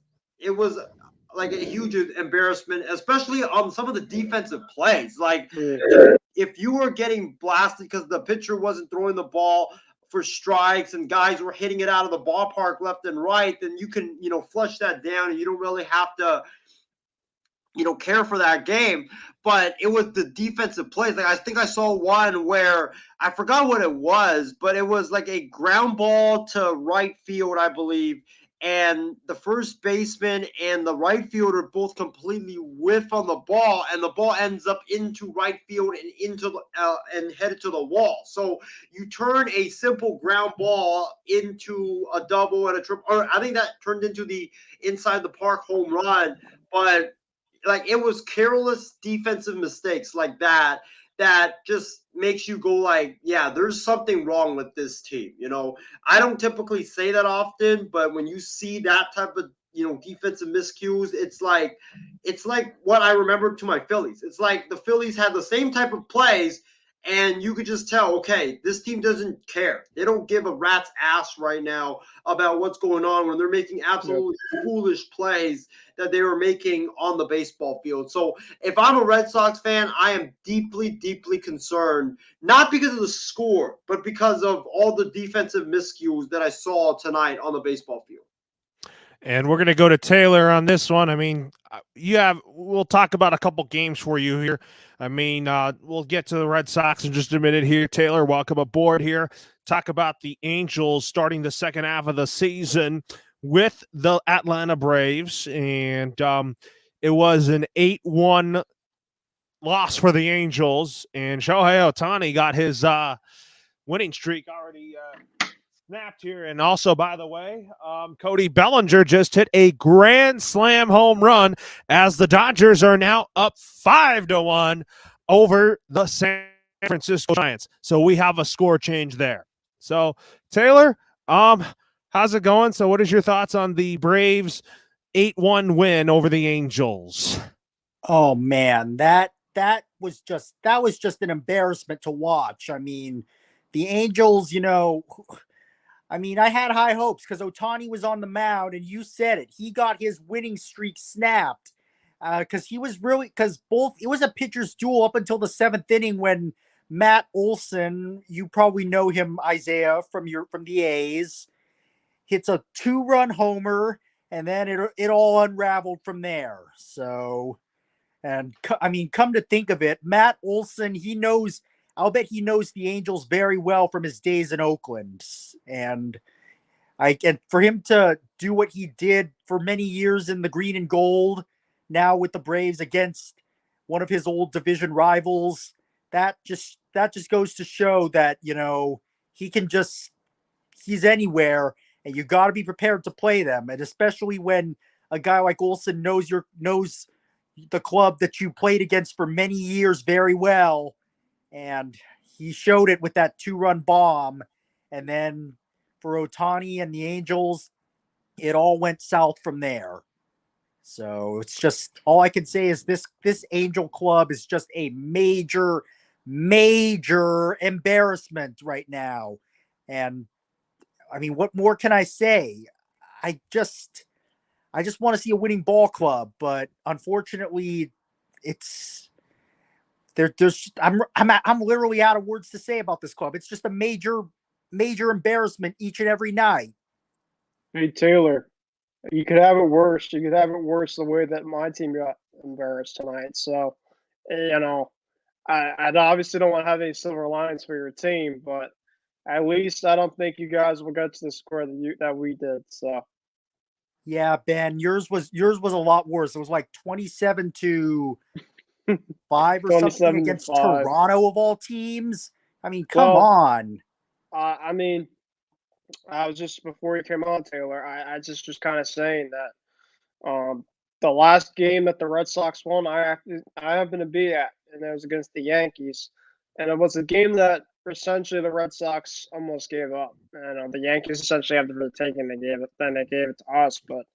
like a huge embarrassment, especially on some of the defensive plays. Like, if you were getting blasted because the pitcher wasn't throwing the ball for strikes and guys were hitting it out of the ballpark left and right, then you can flush that down, and you don't really have to care for that game. But it was the defensive plays. Like, I think I saw one where I forgot what it was, but it was like a ground ball to right field, I believe. And the first baseman and the right fielder both completely whiff on the ball, and the ball ends up into right field and into and headed to the wall. So you turn a simple ground ball into a double and a triple, or I think that turned into the inside the park home run. But like, it was careless defensive mistakes like that just makes you go like, yeah, there's something wrong with this team. I don't typically say that often, but when you see that type of defensive miscues, it's like what I remember to my Phillies. It's like the Phillies had the same type of plays, and you could just tell, okay, this team doesn't care. They don't give a rat's ass right now about what's going on, when they're making absolutely foolish plays that they were making on the baseball field. So if I'm a Red Sox fan, I am deeply, deeply concerned, not because of the score, but because of all the defensive miscues that I saw tonight on the baseball field. And we're going to go to Taylor on this one. I mean, we'll talk about a couple games for you here. I mean, we'll get to the Red Sox in just a minute here. Taylor, welcome aboard here. Talk about the Angels starting the second half of the season with the Atlanta Braves. And it was an 8-1 loss for the Angels. And Shohei Ohtani got his winning streak already snapped here. And also, by the way, Cody Bellinger just hit a grand slam home run, as the Dodgers are now up 5-1 over the San Francisco Giants. So we have a score change there. So Taylor, how's it going? So what is your thoughts on the Braves 8-1 win over the Angels? Oh man, that was just an embarrassment to watch. I mean, the Angels, I had high hopes because Ohtani was on the mound, and you said it. He got his winning streak snapped. because both it was a pitcher's duel up until the 7th inning when Matt Olson, you probably know him, Isaiah, from the A's, hits a 2-run homer, and then it all unraveled from there. So, and I mean, come to think of it, Matt Olson, I'll bet he knows the Angels very well from his days in Oakland, and for him to do what he did for many years in the green and gold, now with the Braves against one of his old division rivals, that just goes to show that, he's anywhere, and you got to be prepared to play them, and especially when a guy like Olson knows the club that you played against for many years very well, and he showed it with that 2-run bomb, and then for Ohtani and the Angels, it all went south from there. So it's just, all I can say is this Angel club is just a major, major embarrassment right now. And I mean, what more can I say? I just want to see a winning ball club, but unfortunately, it's I'm literally out of words to say about this club. It's just a major, major embarrassment each and every night. Hey, Taylor, you could have it worse. You could have it worse the way that my team got embarrassed tonight. So, I obviously don't want to have any silver linings for your team, but at least I don't think you guys will get to the score that we did. So, yeah, Ben, yours was a lot worse. It was like 27-5 or something against Toronto of all teams. I mean, come on. I mean, I was just, before you came on, Taylor, I just was kind of saying that the last game that the Red Sox won, I happened to be at, and it was against the Yankees, and it was a game that essentially the Red Sox almost gave up. And the Yankees essentially after the taking, they gave it to us. But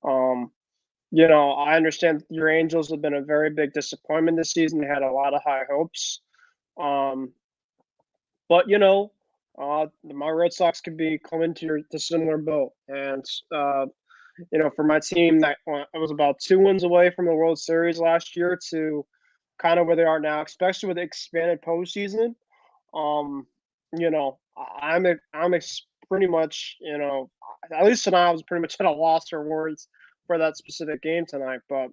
I understand your Angels have been a very big disappointment this season. They had a lot of high hopes, but my Red Sox could be coming to similar boat. And for my team, that it was about 2 wins away from the World Series last year to kind of where they are now, especially with the expanded postseason. I'm pretty much, at least tonight I was pretty much at a loss for words for that specific game tonight. But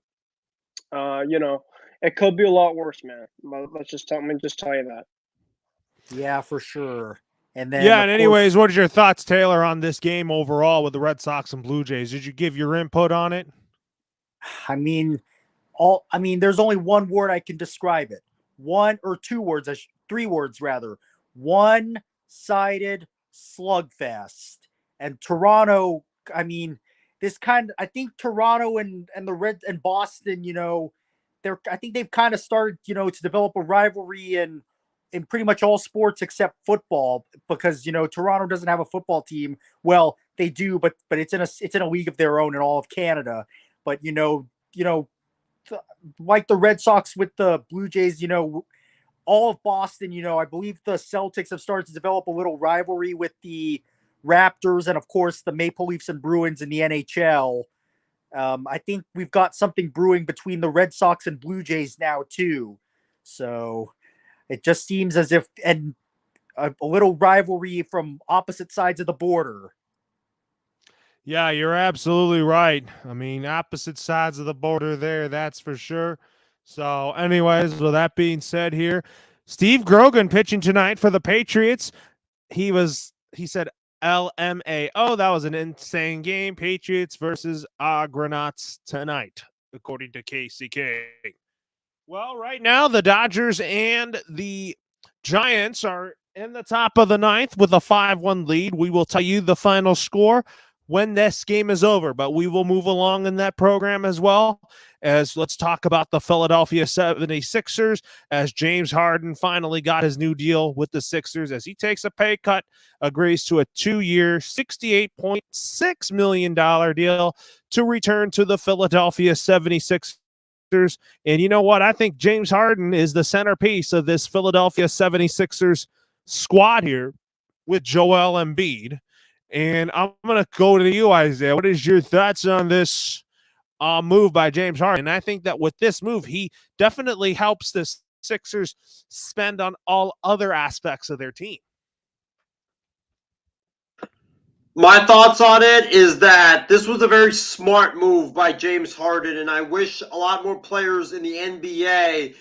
it could be a lot worse, man. Let me just tell you that. Yeah, for sure. And then, yeah, and anyways, what is your thoughts, Taylor, on this game overall with the Red Sox and Blue Jays? Did you give your input on it? I mean, there's only one word I can describe it. 3 words rather. One-sided slugfest. And Toronto, I think Toronto and the Reds and Boston, I think they've kind of started, to develop a rivalry in pretty much all sports except football, because Toronto doesn't have a football team. Well, they do, but it's in a league of their own in all of Canada. But like the Red Sox with the Blue Jays, all of Boston, I believe the Celtics have started to develop a little rivalry with the Raptors, and of course the Maple Leafs and Bruins in the NHL. I think we've got something brewing between the Red Sox and Blue Jays now too. So it just seems as if, and a little rivalry from opposite sides of the border. Yeah, you're absolutely right. I mean, opposite sides of the border there, that's for sure. So anyways, with that being said here, Steve Grogan pitching tonight for the Patriots. He said LMAO. That was an insane game. Patriots versus Argonauts tonight, according to KCK. Well, right now, the Dodgers and the Giants are in the top of the ninth with a 5-1 lead. We will tell you the final score when this game is over, but we will move along in that program as well. As let's talk about the Philadelphia 76ers, as James Harden finally got his new deal with the Sixers, as he takes a pay cut, agrees to a 2-year, $68.6 million deal to return to the Philadelphia 76ers. And you know what? I think James Harden is the centerpiece of this Philadelphia 76ers squad here with Joel Embiid. And I'm going to go to you, Isaiah. What is your thoughts on this move by James Harden. And I think that with this move, he definitely helps the Sixers spend on all other aspects of their team. My thoughts on it is that this was a very smart move by James Harden, and I wish a lot more players in the NBA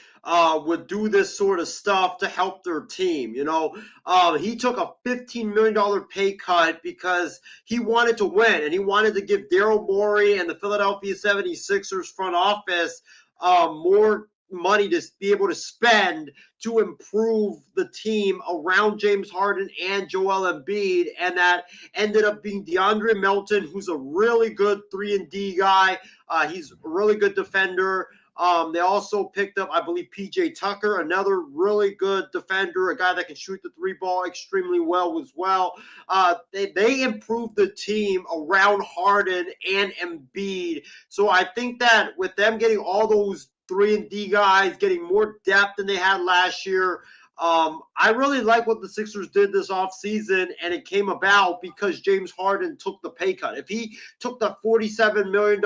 would do this sort of stuff to help their team. He took a $15 million pay cut because he wanted to win, and he wanted to give Daryl Morey and the Philadelphia 76ers front office more money to be able to spend to improve the team around James Harden and Joel Embiid, and that ended up being DeAndre Melton, who's a really good 3-and-D guy. He's a really good defender. They also picked up, I believe, PJ Tucker, another really good defender, a guy that can shoot the three ball extremely well as well. They improved the team around Harden and Embiid. So I think that with them getting all those 3-and-D guys, getting more depth than they had last year, I really like what the Sixers did this offseason, and it came about because James Harden took the pay cut. If he took the $47 million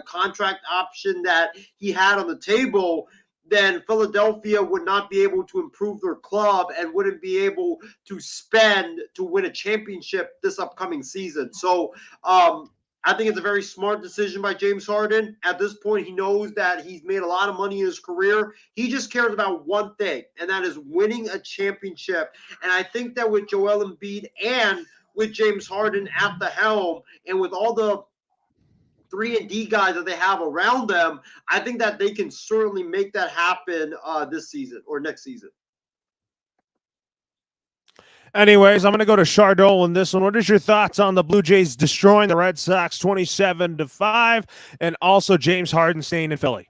contract option that he had on the table, then Philadelphia would not be able to improve their club and wouldn't be able to spend to win a championship this upcoming season. So I think it's a very smart decision by James Harden. At this point, he knows that he's made a lot of money in his career. He just cares about one thing, and that is winning a championship. And I think that with Joel Embiid and with James Harden at the helm, and with all the 3-and-D guys that they have around them, I think that they can certainly make that happen this season or next season. Anyways, I'm going to go to Chardol in this one. What is your thoughts on the Blue Jays destroying the Red Sox 27-5, and also James Harden staying in Philly?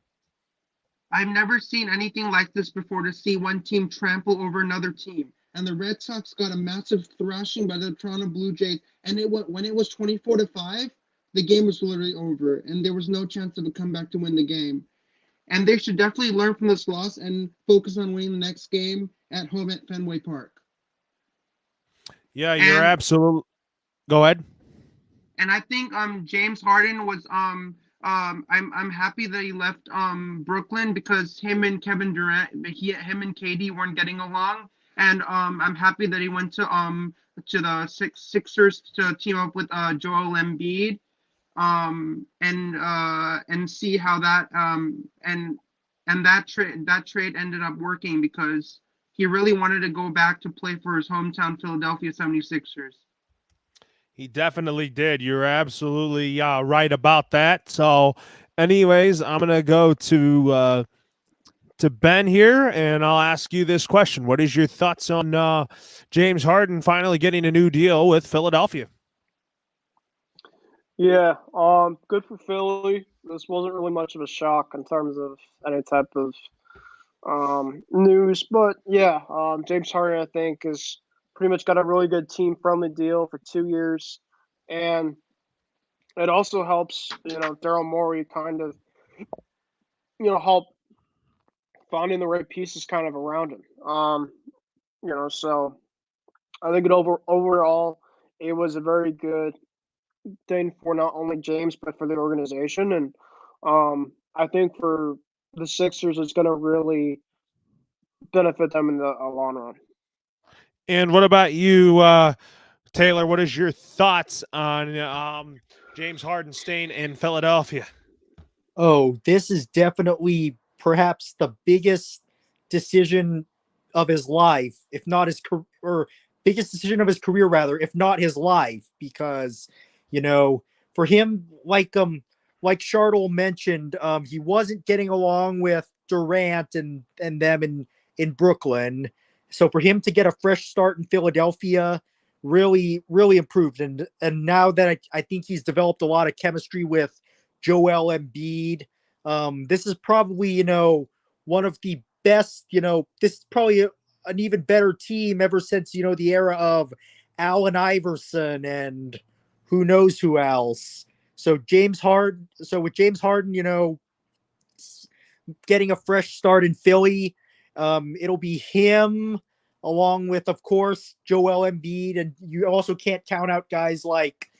I've never seen anything like this before, to see one team trample over another team. And the Red Sox got a massive thrashing by the Toronto Blue Jays. And when it was 24-5, the game was literally over, and there was no chance of a comeback to win the game. And they should definitely learn from this loss and focus on winning the next game at home at Fenway Park. Yeah, you're absolutely. Go ahead. And I think James Harden was I'm happy that he left Brooklyn, because him and Kevin Durant, him and KD weren't getting along, and I'm happy that he went to the Sixers to team up with Joel Embiid, and see how that and that trade ended up working, because he really wanted to go back to play for his hometown Philadelphia 76ers. He definitely did. You're absolutely right about that. So, anyways, I'm going to go to Ben here, and I'll ask you this question. What is your thoughts on James Harden finally getting a new deal with Philadelphia? Yeah, good for Philly. This wasn't really much of a shock in terms of any type of news, but yeah, James Harden, I think, has pretty much got a really good team-friendly deal for 2 years, and it also helps, Daryl Morey kind of, help finding the right pieces kind of around him. So I think overall, it was a very good thing for not only James but for the organization, and I think for the Sixers, it's going to really benefit them in the long run. And what about you, Taylor? What is your thoughts on James Harden staying in Philadelphia? Oh, this is definitely perhaps the biggest decision of his life, if not his career, or biggest decision of his career, rather, if not his life, because, for him, like Chardol mentioned, he wasn't getting along with Durant and them in Brooklyn. So for him to get a fresh start in Philadelphia really, really improved. And now that I think he's developed a lot of chemistry with Joel Embiid, this is probably, one of the best, this is probably an even better team ever since, the era of Allen Iverson and who knows who else. So with James Harden, getting a fresh start in Philly, it'll be him along with, of course, Joel Embiid, and you also can't count out guys like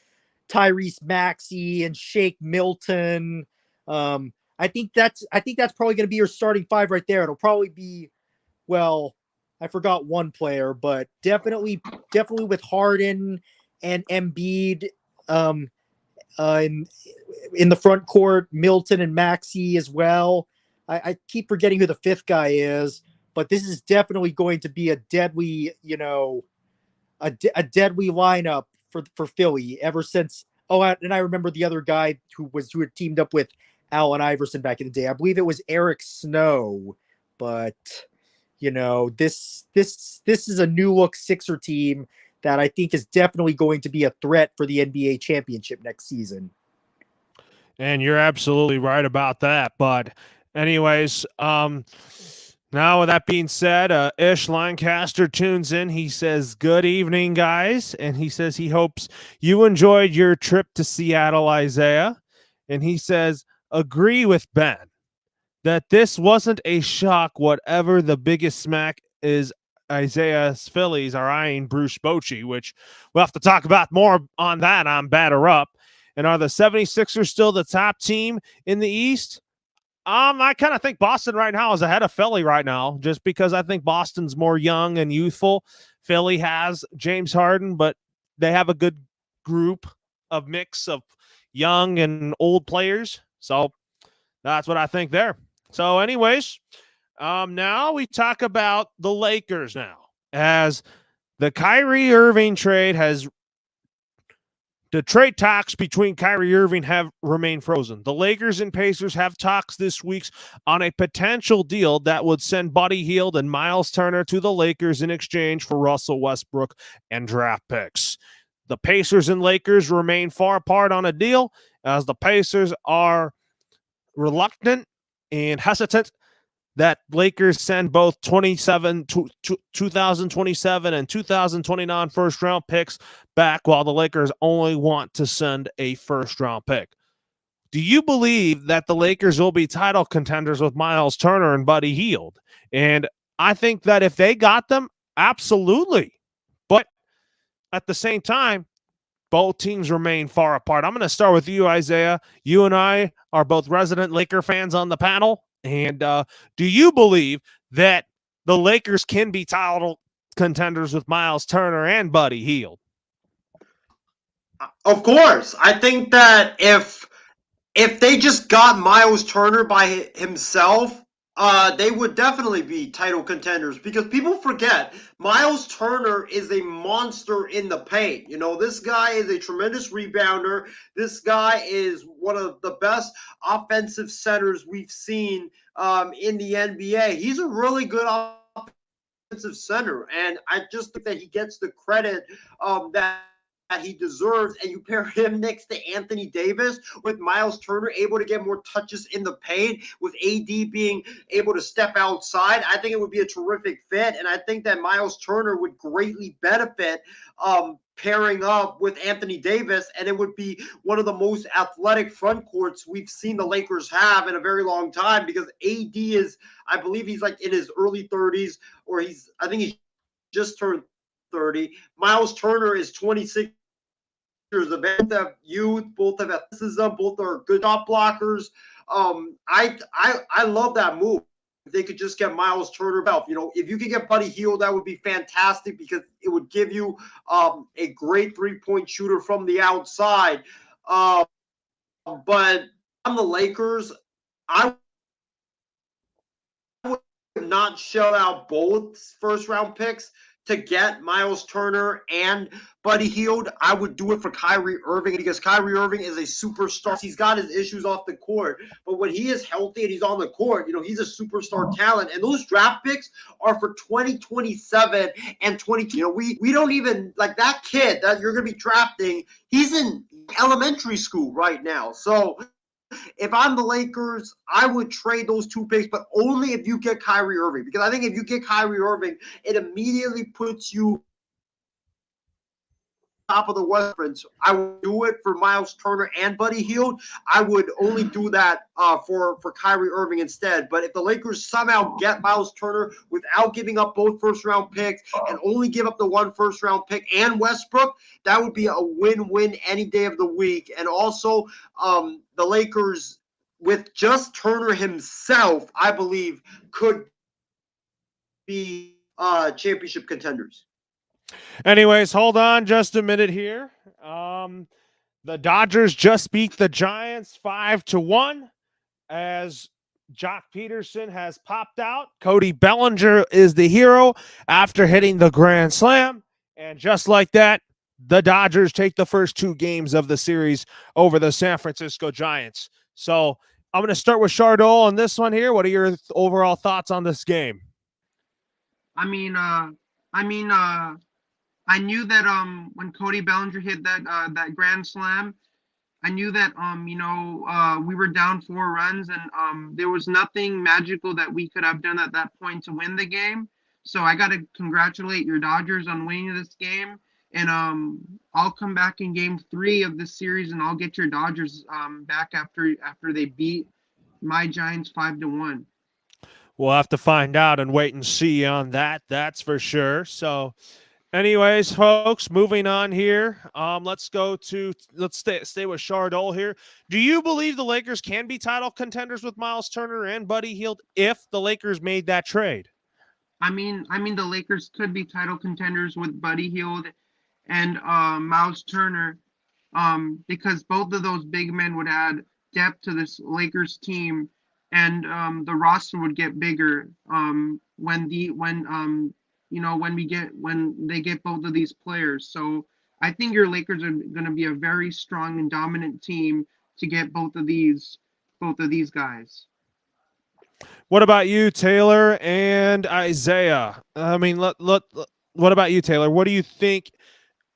Tyrese Maxey and Shake Milton. I think that's probably going to be your starting five right there. It'll probably be, well, I forgot one player, but definitely with Harden and Embiid in the front court, Milton and Maxey as well. I keep forgetting who the fifth guy is, but this is definitely going to be a deadly, a deadly lineup for Philly ever since. Oh, and I remember the other guy who had teamed up with Allen Iverson back in the day. I believe it was Eric Snow, but this is a new look Sixer team that I think is definitely going to be a threat for the NBA championship next season. And you're absolutely right about that. But anyways, now with that being said, Ish Lancaster tunes in. He says, "Good evening, guys." And he says he hopes you enjoyed your trip to Seattle, Isaiah. And he says, agree with Ben that this wasn't a shock, whatever the biggest smack is. Isaiah's Phillies are eyeing Bruce Bochy, which we'll have to talk about more on that on Batter Up. And are the 76ers still the top team in the East? I kind of think Boston right now is ahead of Philly right now, just because I think Boston's more young and youthful. Philly has James Harden, but they have a good group of mix of young and old players. So that's what I think there. So anyways, now we talk about the Lakers now, as the Kyrie Irving trade has the trade talks between Kyrie Irving have remained frozen. The Lakers and Pacers have talks this week on a potential deal that would send Buddy Hield and Miles Turner to the Lakers in exchange for Russell Westbrook and draft picks. The Pacers and Lakers remain far apart on a deal, as the Pacers are reluctant and hesitant that Lakers send both 2027 and 2029 first-round picks back, while the Lakers only want to send a first-round pick. Do you believe that the Lakers will be title contenders with Miles Turner and Buddy Hield? And I think that if they got them, absolutely. But at the same time, both teams remain far apart. I'm going to start with you, Isaiah. You and I are both resident Laker fans on the panel. And do you believe that the Lakers can be title contenders with Miles Turner and Buddy Hield? Of course. I think that if they just got Miles Turner by himself, they would definitely be title contenders, because people forget Miles Turner is a monster in the paint. This guy is a tremendous rebounder. This guy is one of the best offensive centers we've seen in the NBA. He's a really good offensive center, and I just think that he gets the credit that he deserves. And you pair him next to Anthony Davis, with Miles Turner able to get more touches in the paint, with AD being able to step outside. I think it would be a terrific fit, and I think that Miles Turner would greatly benefit pairing up with Anthony Davis, and it would be one of the most athletic front courts we've seen the Lakers have in a very long time, because AD is, I believe he's like in his early 30s, or I think he's just turned 30. Miles Turner is 26 years of age. Both have youth, both have athleticism, both are good shot blockers. I love that move. If they could just get Miles Turner back, if you could get Buddy Hield, that would be fantastic, because it would give you a great three-point shooter from the outside. But on the Lakers, I would not shell out both first-round picks to get Miles Turner and Buddy Hield. I would do it for Kyrie Irving, because Kyrie Irving is a superstar. He's got his issues off the court, but when he is healthy and he's on the court, he's a superstar talent. And those draft picks are for 2027 and 22. We don't even, like, that kid that you're going to be drafting, he's in elementary school right now. So if I'm the Lakers, I would trade those two picks, but only if you get Kyrie Irving, because I think if you get Kyrie Irving, it immediately puts you top of the West Conference. I would do it for Miles Turner and Buddy Hield. I would only do that for Kyrie Irving instead. But if the Lakers somehow get Miles Turner without giving up both first-round picks and only give up the 1 first-round pick and Westbrook, that would be a win-win any day of the week. And also, the Lakers, with just Turner himself, I believe, could be championship contenders. Anyways, hold on just a minute here. The Dodgers just beat the Giants 5-1 as Jock Peterson has popped out. Cody Bellinger is the hero after hitting the grand slam. And just like that, the Dodgers take the first 2 games of the series over the San Francisco Giants. So I'm going to start with Chardol on this one here. What are your overall thoughts on this game? I knew that when Cody Bellinger hit that grand slam, I knew that we were down 4 runs, and there was nothing magical that we could have done at that point to win the game. So I got to congratulate your Dodgers on winning this game, and I'll come back in Game 3 of this series, and I'll get your Dodgers back after they beat my Giants 5-1. We'll have to find out and wait and see on that. That's for sure. So, anyways, folks, moving on here. Let's stay with Chardol here. Do you believe the Lakers can be title contenders with Miles Turner and Buddy Hield if the Lakers made that trade? I mean, the Lakers could be title contenders with Buddy Hield and Miles Turner, because both of those big men would add depth to this Lakers team, and the roster would get bigger when they get both of these players. So I think your Lakers are going to be a very strong and dominant team to get both of these guys. What about you, Taylor and Isaiah? I mean, what about you, Taylor? What do you think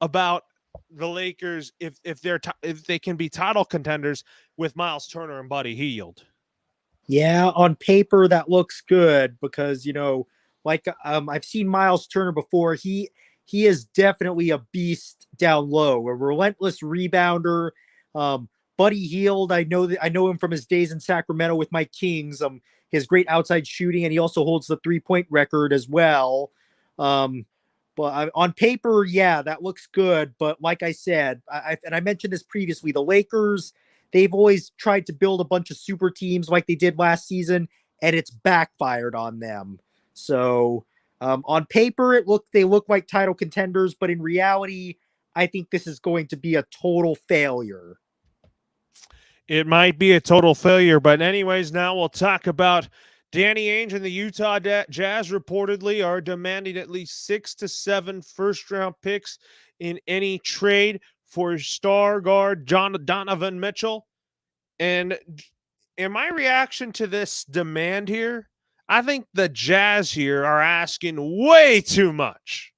about the Lakers if they can be title contenders with Miles Turner and Buddy Hield? Yeah, on paper that looks good because I've seen Miles Turner before. He is definitely a beast down low, a relentless rebounder. Buddy Hield, I know him from his days in Sacramento with my Kings. He has great outside shooting, and he also holds the 3-point record as well. But on paper, yeah, that looks good. But like I said, I mentioned this previously, the Lakers, they've always tried to build a bunch of super teams like they did last season, and it's backfired on them. So on paper, they look like title contenders, but in reality, I think this is going to be a total failure. It might be a total failure, but anyways, now we'll talk about Danny Ainge and the Utah Jazz reportedly are demanding at least 6 to 7 first-round picks in any trade for star guard Donovan Mitchell. And in my reaction to this demand here, I think the Jazz here are asking way too much.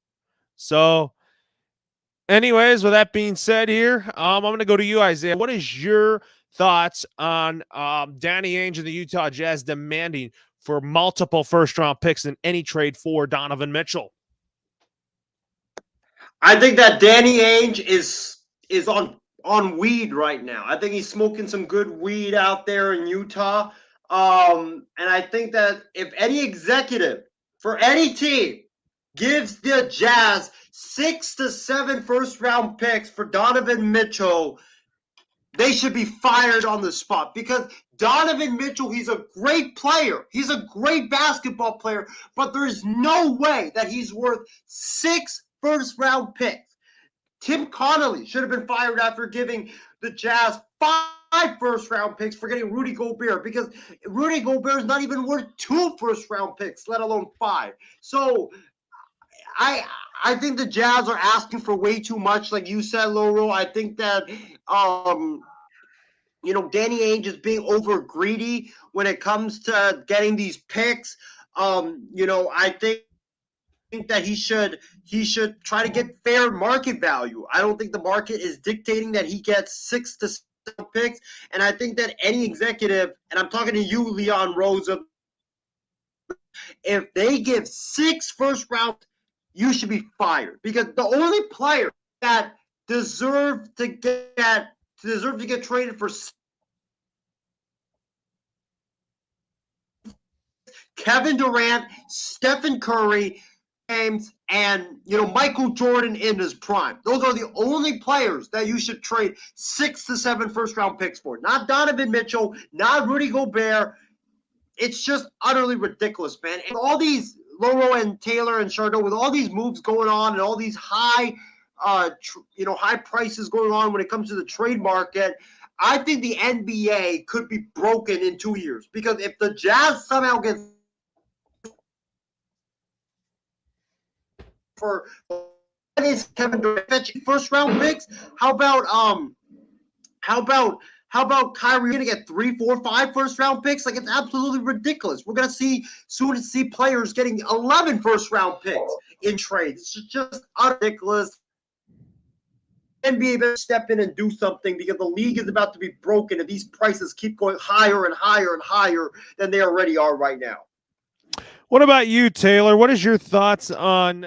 So, anyways, with that being said here, I'm going to go to you, Isaiah. What is your thoughts on Danny Ainge and the Utah Jazz demanding for multiple first-round picks in any trade for Donovan Mitchell? I think that Danny Ainge is on weed right now. I think he's smoking some good weed out there in Utah. And I think that if any executive for any team gives the Jazz 6 to 7 first-round picks for Donovan Mitchell, they should be fired on the spot, because Donovan Mitchell, he's a great player. He's a great basketball player, but there's no way that he's worth 6 first-round picks. Tim Connolly should have been fired after giving the Jazz 5 first-round picks for getting Rudy Gobert, because Rudy Gobert is not even worth 2 first-round picks, let alone 5. So I think the Jazz are asking for way too much, like you said, Loro. I think that Danny Ainge is being over greedy when it comes to getting these picks. I think that he should try to get fair market value. I don't think the market is dictating that he gets 6 to 7 picks, and I think that any executive, and I'm talking to you, Leon Rosa, if they give 6 first round, you should be fired, because the only player that deserve to get traded for Kevin Durant, Stephen Curry, James, and Michael Jordan in his prime. Those are the only players that you should trade 6 to 7 first-round picks for. Not Donovan Mitchell, not Rudy Gobert. It's just utterly ridiculous, man. And all these Loro and Taylor and Chardot, with all these moves going on and all these high prices going on when it comes to the trade market, I think the NBA could be broken in 2 years, because if the Jazz somehow get for Kevin Durant first round picks, how about Kyrie gonna get 3, 4, 5 first round picks? Like, it's absolutely ridiculous. We're gonna see players getting 11 first round picks in trades. It's just ridiculous. NBA better step in and do something, because the league is about to be broken if these prices keep going higher and higher and higher than they already are right now. What about you, Taylor? What is your thoughts on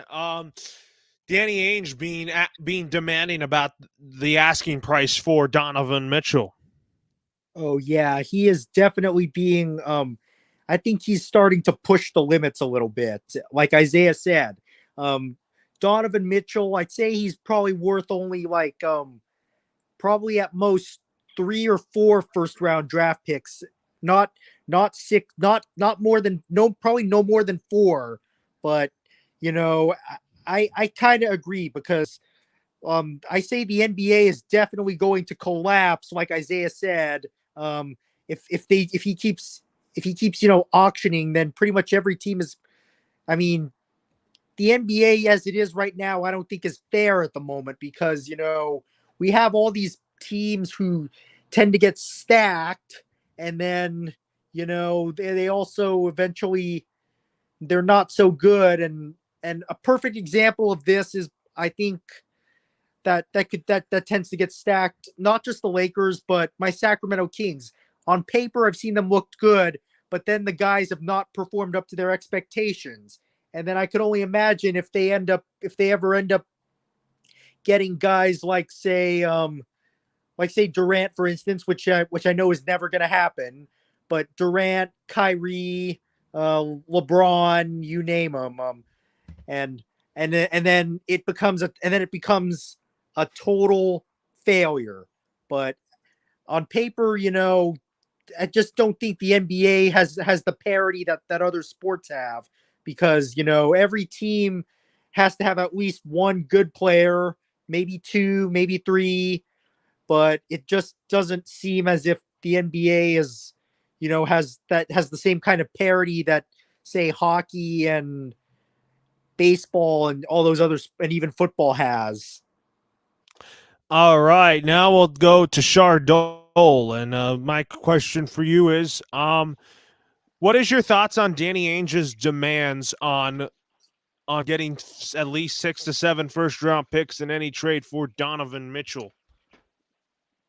Danny Ainge being demanding about the asking price for Donovan Mitchell? Oh yeah, he is definitely being I think he's starting to push the limits a little bit. Like Isaiah said, Donovan Mitchell, I'd say he's probably worth only like probably at most 3 or 4 first round draft picks. Not 6, not more than probably no more than 4. But I kind of agree, because I say the NBA is definitely going to collapse, like Isaiah said. If he keeps auctioning, then pretty much every team is. I mean, the NBA as it is right now, I don't think is fair at the moment, because we have all these teams who tend to get stacked, and then they also eventually they're not so good. And a perfect example of this is, I think, that tends to get stacked, not just the Lakers, but my Sacramento Kings. On paper, I've seen them look good, but then the guys have not performed up to their expectations. And then I could only imagine if they ever end up getting guys like say Durant, for instance, which I know is never going to happen, but Durant, Kyrie, LeBron, you name them, and then it becomes a total failure. But on paper, I just don't think the NBA has the parity that other sports have, because every team has to have at least one good player, maybe 2, maybe 3, but it just doesn't seem as if the NBA is has the same kind of parity that, say, hockey and baseball and all those others, and even football has. All right, now we'll go to Chardot, and my question for you is, what is your thoughts on Danny Ainge's demands on getting at least 6 to 7 first round picks in any trade for Donovan Mitchell?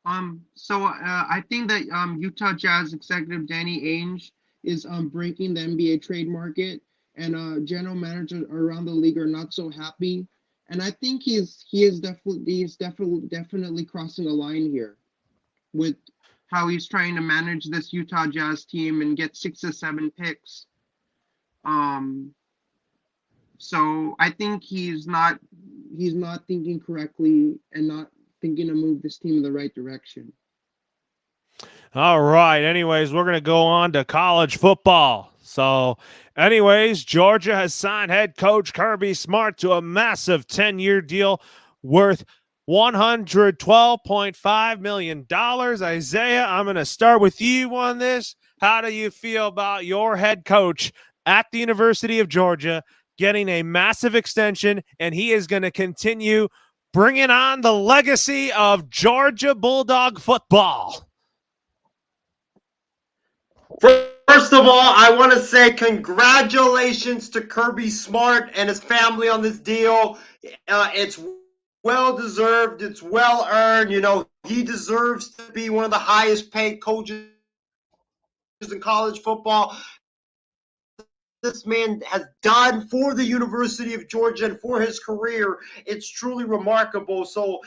I think that Utah Jazz executive Danny Ainge is breaking the NBA trade market, and general managers around the league are not so happy. And I think he's definitely crossing a line here with how he's trying to manage this Utah Jazz team and get 6 to 7 picks. So I think he's not thinking correctly and not thinking to move this team in the right direction. All right. Anyways, we're going to go on to college football. So, anyways, Georgia has signed head coach Kirby Smart to a massive 10-year deal worth $112.5 million. Isaiah, I'm going to start with you on this. How do you feel about your head coach at the University of Georgia getting a massive extension, and he is going to continue bringing on the legacy of Georgia Bulldog football? First of all, I want to say congratulations to Kirby Smart and his family on this deal. It's well deserved. It's well earned. He deserves to be one of the highest paid coaches in college football. this man has done for the University of Georgia and for his career, it's truly remarkable. So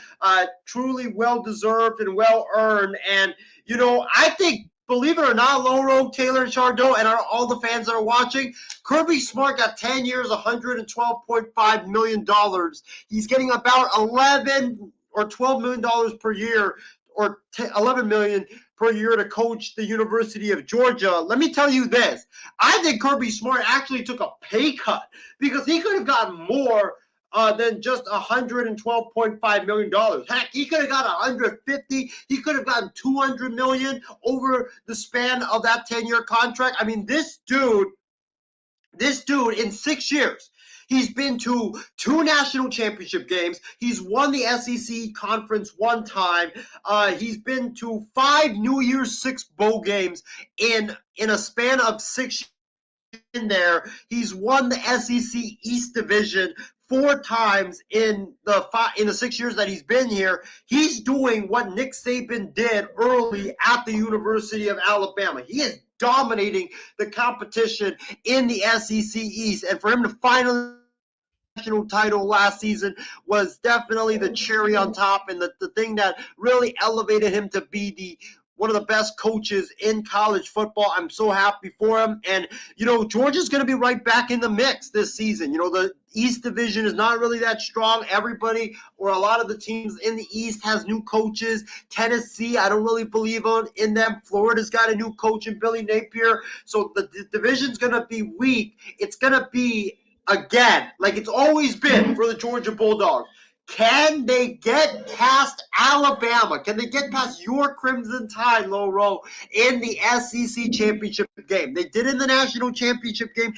truly well-deserved and well-earned. And, I think, believe it or not, Loro, Taylor, and Chardot, and all the fans that are watching, Kirby Smart got 10 years, $112.5 million. He's getting about $11 or $12 million per year, or $11 million per year to coach the University of Georgia. Let me tell you this. I think Kirby Smart actually took a pay cut because he could have gotten more than just $112.5 million. Heck, he could have got 150. He could have gotten 200 million over the span of that 10-year contract. I mean, this dude in 6 years, he's been to 2 national championship games. He's won the SEC conference 1 time. He's been to 5 New Year's 6 bowl games in a span of 6 years. In there, he's won the SEC East Division 4 times in the 6 years that he's been here. He's doing what Nick Saban did early at the University of Alabama. He is dominating the competition in the SEC East, and for him to finally national title last season was definitely the cherry on top, and the thing that really elevated him to be one of the best coaches in college football. I'm so happy for him. And, Georgia's going to be right back in the mix this season. The East Division is not really that strong. Everybody, or a lot of the teams in the East, has new coaches. Tennessee, I don't really believe in them. Florida's got a new coach in Billy Napier. So the division's going to be weak. It's going to be, again, like it's always been for the Georgia Bulldogs. Can they get past Alabama? Can they get past your Crimson Tide, Loro, in the SEC championship game? They did in the national championship game.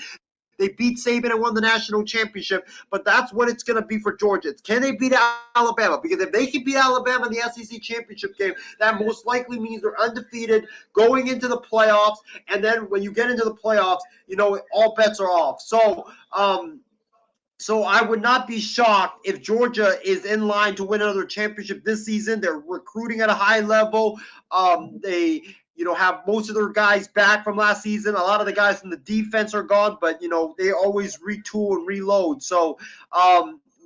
They beat Saban and won the national championship, but that's what it's going to be for Georgia. Can they beat Alabama? Because if they can beat Alabama in the SEC championship game, that most likely means they're undefeated going into the playoffs, and then when you get into the playoffs, all bets are off. So I would not be shocked if Georgia is in line to win another championship this season. They're recruiting at a high level. They, have most of their guys back from last season. A lot of the guys in the defense are gone, but, they always retool and reload. So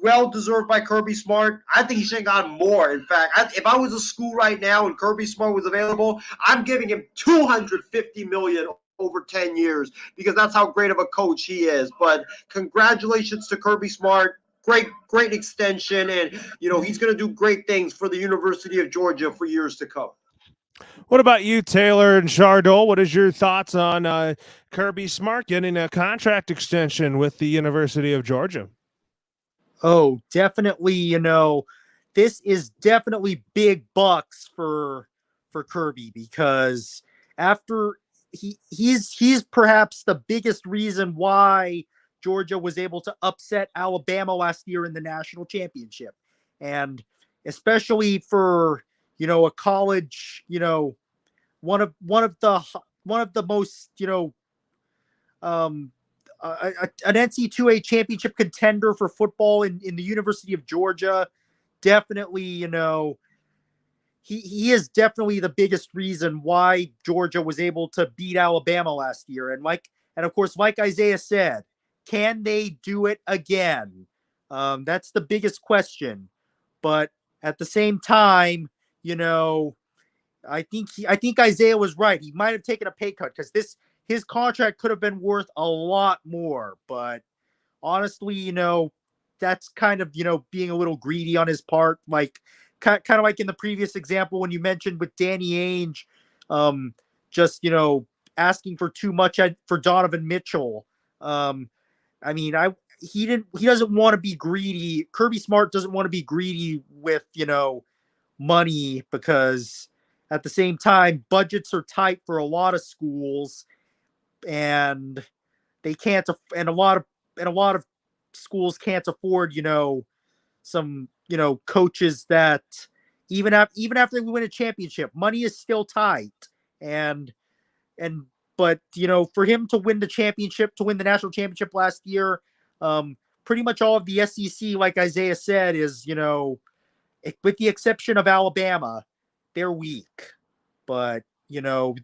well-deserved by Kirby Smart. I think he should have gotten more. In fact, if I was a school right now and Kirby Smart was available, I'm giving him $250 million over 10 years because that's how great of a coach he is. But congratulations to Kirby Smart. Great extension, and he's going to do great things for the University of Georgia for years to come. What about you, Taylor and Chardot? What is your thoughts on Kirby Smart getting a contract extension with the University of Georgia? Oh, definitely, this is definitely big bucks for Kirby, because after he's perhaps the biggest reason why Georgia was able to upset Alabama last year in the national championship. And especially for, a college, one of the most, an NC2A championship contender for football in the University of Georgia. Definitely, he is definitely the biggest reason why Georgia was able to beat Alabama last year. And of course, like Isaiah said, can they do it again? That's the biggest question. But at the same time, I think Isaiah was right. He might have taken a pay cut because his contract could have been worth a lot more. But honestly, that's kind of, being a little greedy on his part. Like, kind of like in the previous example when you mentioned with Danny Ainge, just, asking for too much for Donovan Mitchell. He doesn't want to be greedy. Kirby Smart doesn't want to be greedy with, money, because at the same time, budgets are tight for a lot of schools, and they can't, and a lot of schools can't afford, some, coaches that even after we win a championship, money is still tight. But for him to win the national championship last year, pretty much all of the SEC, like Isaiah said, is, with the exception of Alabama, they're weak. But,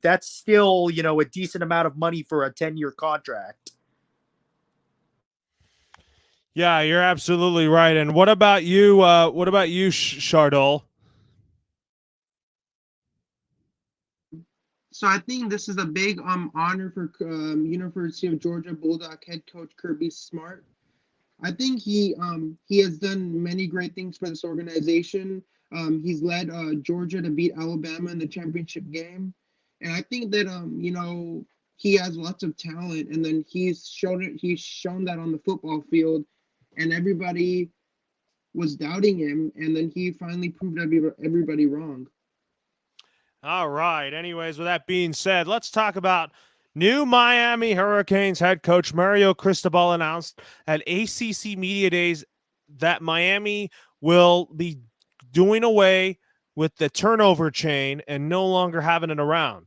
that's still, a decent amount of money for a 10-year contract. Yeah, you're absolutely right. And what about you? Chardol? So I think this is a big honor for University of Georgia Bulldog head coach Kirby Smart. I think he has done many great things for this organization. He's led Georgia to beat Alabama in the championship game, and I think that he has lots of talent, and then he's shown it. He's shown that on the football field, and everybody was doubting him, and then he finally proved everybody wrong. All right. Anyways, with that being said, let's talk about new Miami Hurricanes head coach Mario Cristobal announced at ACC Media Days that Miami will be doing away with the turnover chain and no longer having it around.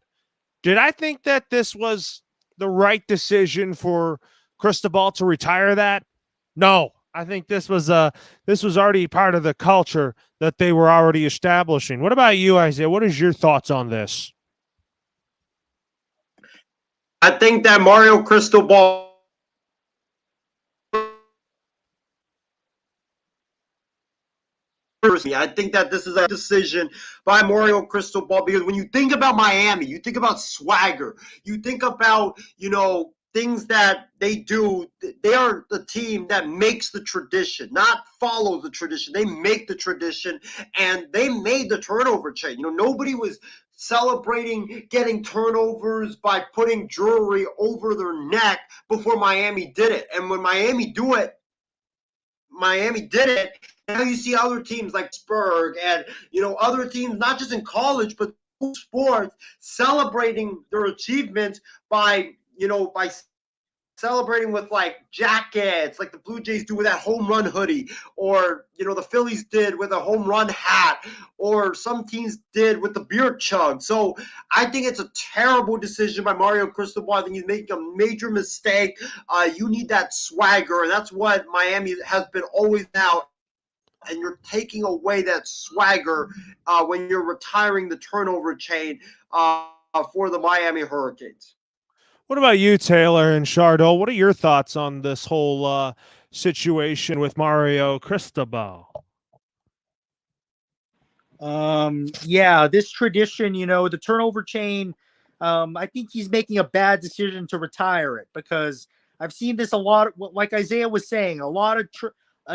Did I think that this was the right decision for Cristobal to retire that? No. I think this was already part of the culture that they were already establishing. What about you, Isaiah? What is your thoughts on this? I think that Mario Cristobal I think that this is a decision by Mario Cristobal because when you think about Miami, you think about swagger, you think about, things that they do. They are the team that makes the tradition, not follows the tradition. They make the tradition, and they made the turnover chain. Nobody was celebrating getting turnovers by putting jewelry over their neck before Miami did it. And when Miami did it. Now you see other teams like Pittsburgh and other teams, not just in college but sports, celebrating their achievements by celebrating with like jackets, like the Blue Jays do with that home run hoodie, or the Phillies did with a home run hat, or some teams did with the beer chug. So I think it's a terrible decision by Mario Cristobal. I think he's making a major mistake. You need that swagger, and that's what Miami has been always now. And you're taking away that swagger when you're retiring the turnover chain for the Miami Hurricanes. What about you, Taylor and Chardol? What are your thoughts on this whole situation with Mario Cristobal? Yeah, this tradition, the turnover chain, I think he's making a bad decision to retire it because I've seen this a lot, like Isaiah was saying, a lot of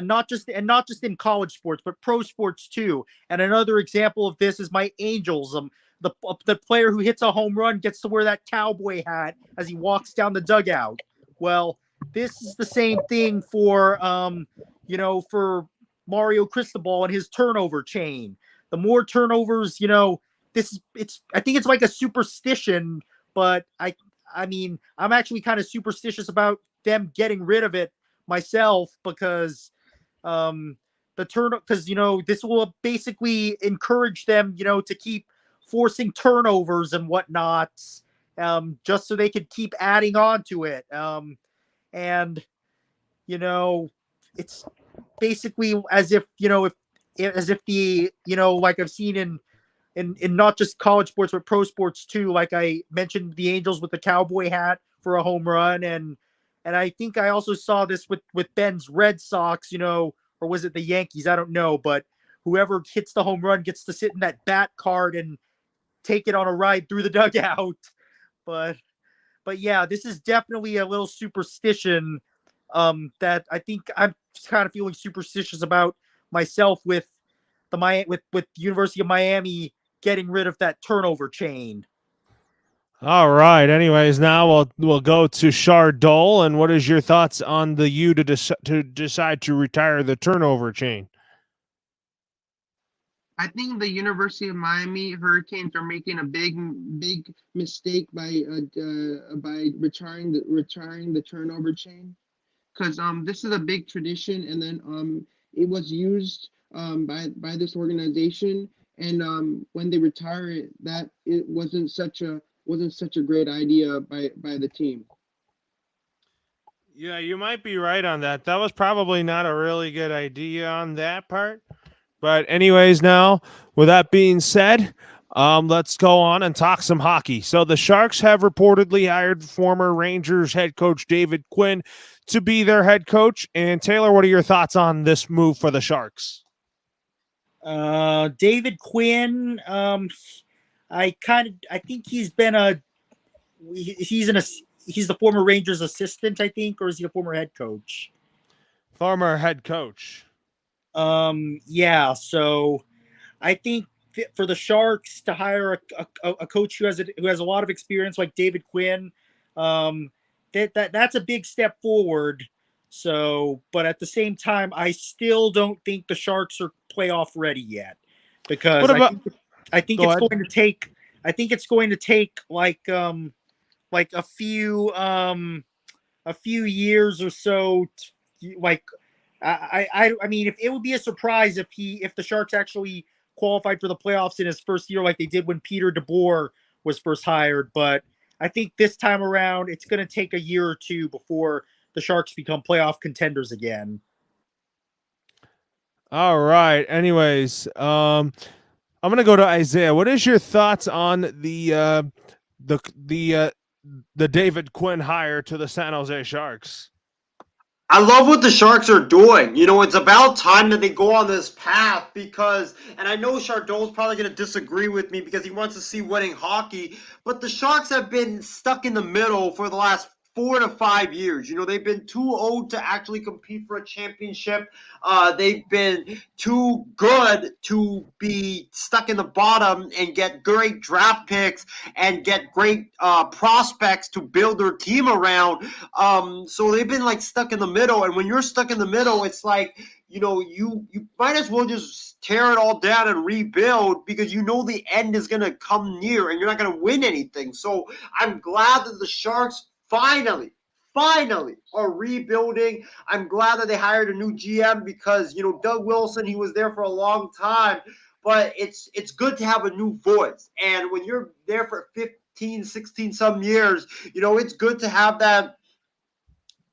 not just in college sports, but pro sports too. And another example of this is my Angels. The player who hits a home run gets to wear that cowboy hat as he walks down the dugout. Well, this is the same thing for for Mario Cristobal and his turnover chain. The more turnovers, I think it's like a superstition, but I mean, I'm actually kind of superstitious about them getting rid of it myself because because this will basically encourage them, to keep forcing turnovers and whatnot, just so they could keep adding on to it. And it's basically as if the like I've seen in not just college sports but pro sports too. Like I mentioned, the Angels with the cowboy hat for a home run, and I think I also saw this with Ben's Red Sox, or was it the Yankees? I don't know, but whoever hits the home run gets to sit in that bat card and take it on a ride through the dugout. But yeah, this is definitely a little superstition that I think I'm kind of feeling superstitious about myself with the University of Miami getting rid of that turnover chain. All right. Anyways, now we'll go to Chardol. And what is your thoughts on the to decide to retire the turnover chain? I think the University of Miami Hurricanes are making a big mistake by retiring the turnover chain, because this is a big tradition, and then it was used by this organization, and when they retire it, that it wasn't such a great idea by the team. Yeah, you might be right on that. That was probably not a really good idea on that part. But anyways, now, with that being said, let's go on and talk some hockey. So the Sharks have reportedly hired former Rangers head coach David Quinn to be their head coach. And Taylor, what are your thoughts on this move for the Sharks? David Quinn. I think he's been he's the former Rangers assistant, I think, or is he a former head coach? Former head coach. Yeah. So I think for the Sharks to hire a coach who has a lot of experience like David Quinn, that's a big step forward. So, but at the same time, I still don't think the Sharks are playoff ready yet, because What about? I think Go it's ahead. going to take like a few years or so. Like I mean, if it would be a surprise if the Sharks actually qualified for the playoffs in his first year, like they did when Peter DeBoer was first hired. But I think this time around, it's going to take a year or two before the Sharks become playoff contenders again. All right. Anyways, I'm gonna go to Isaiah. What is your thoughts on the David Quinn hire to the San Jose Sharks? I love what the Sharks are doing. You know, it's about time that they go on this path because, and I know Chardot's probably going to disagree with me because he wants to see winning hockey, but the Sharks have been stuck in the middle for the last 4 to 5 years. You know, they've been too old to actually compete for a championship. They've been too good to be stuck in the bottom and get great draft picks and get great prospects to build their team around. So they've been like stuck in the middle. And when you're stuck in the middle, it's like, you know, you might as well just tear it all down and rebuild because you know the end is going to come near and you're not going to win anything. So I'm glad that the Sharks finally are rebuilding. I'm glad that they hired a new GM because, you know, Doug Wilson, he was there for a long time, but it's good to have a new voice. And when you're there for 15, 16 some years, you know, it's good to have that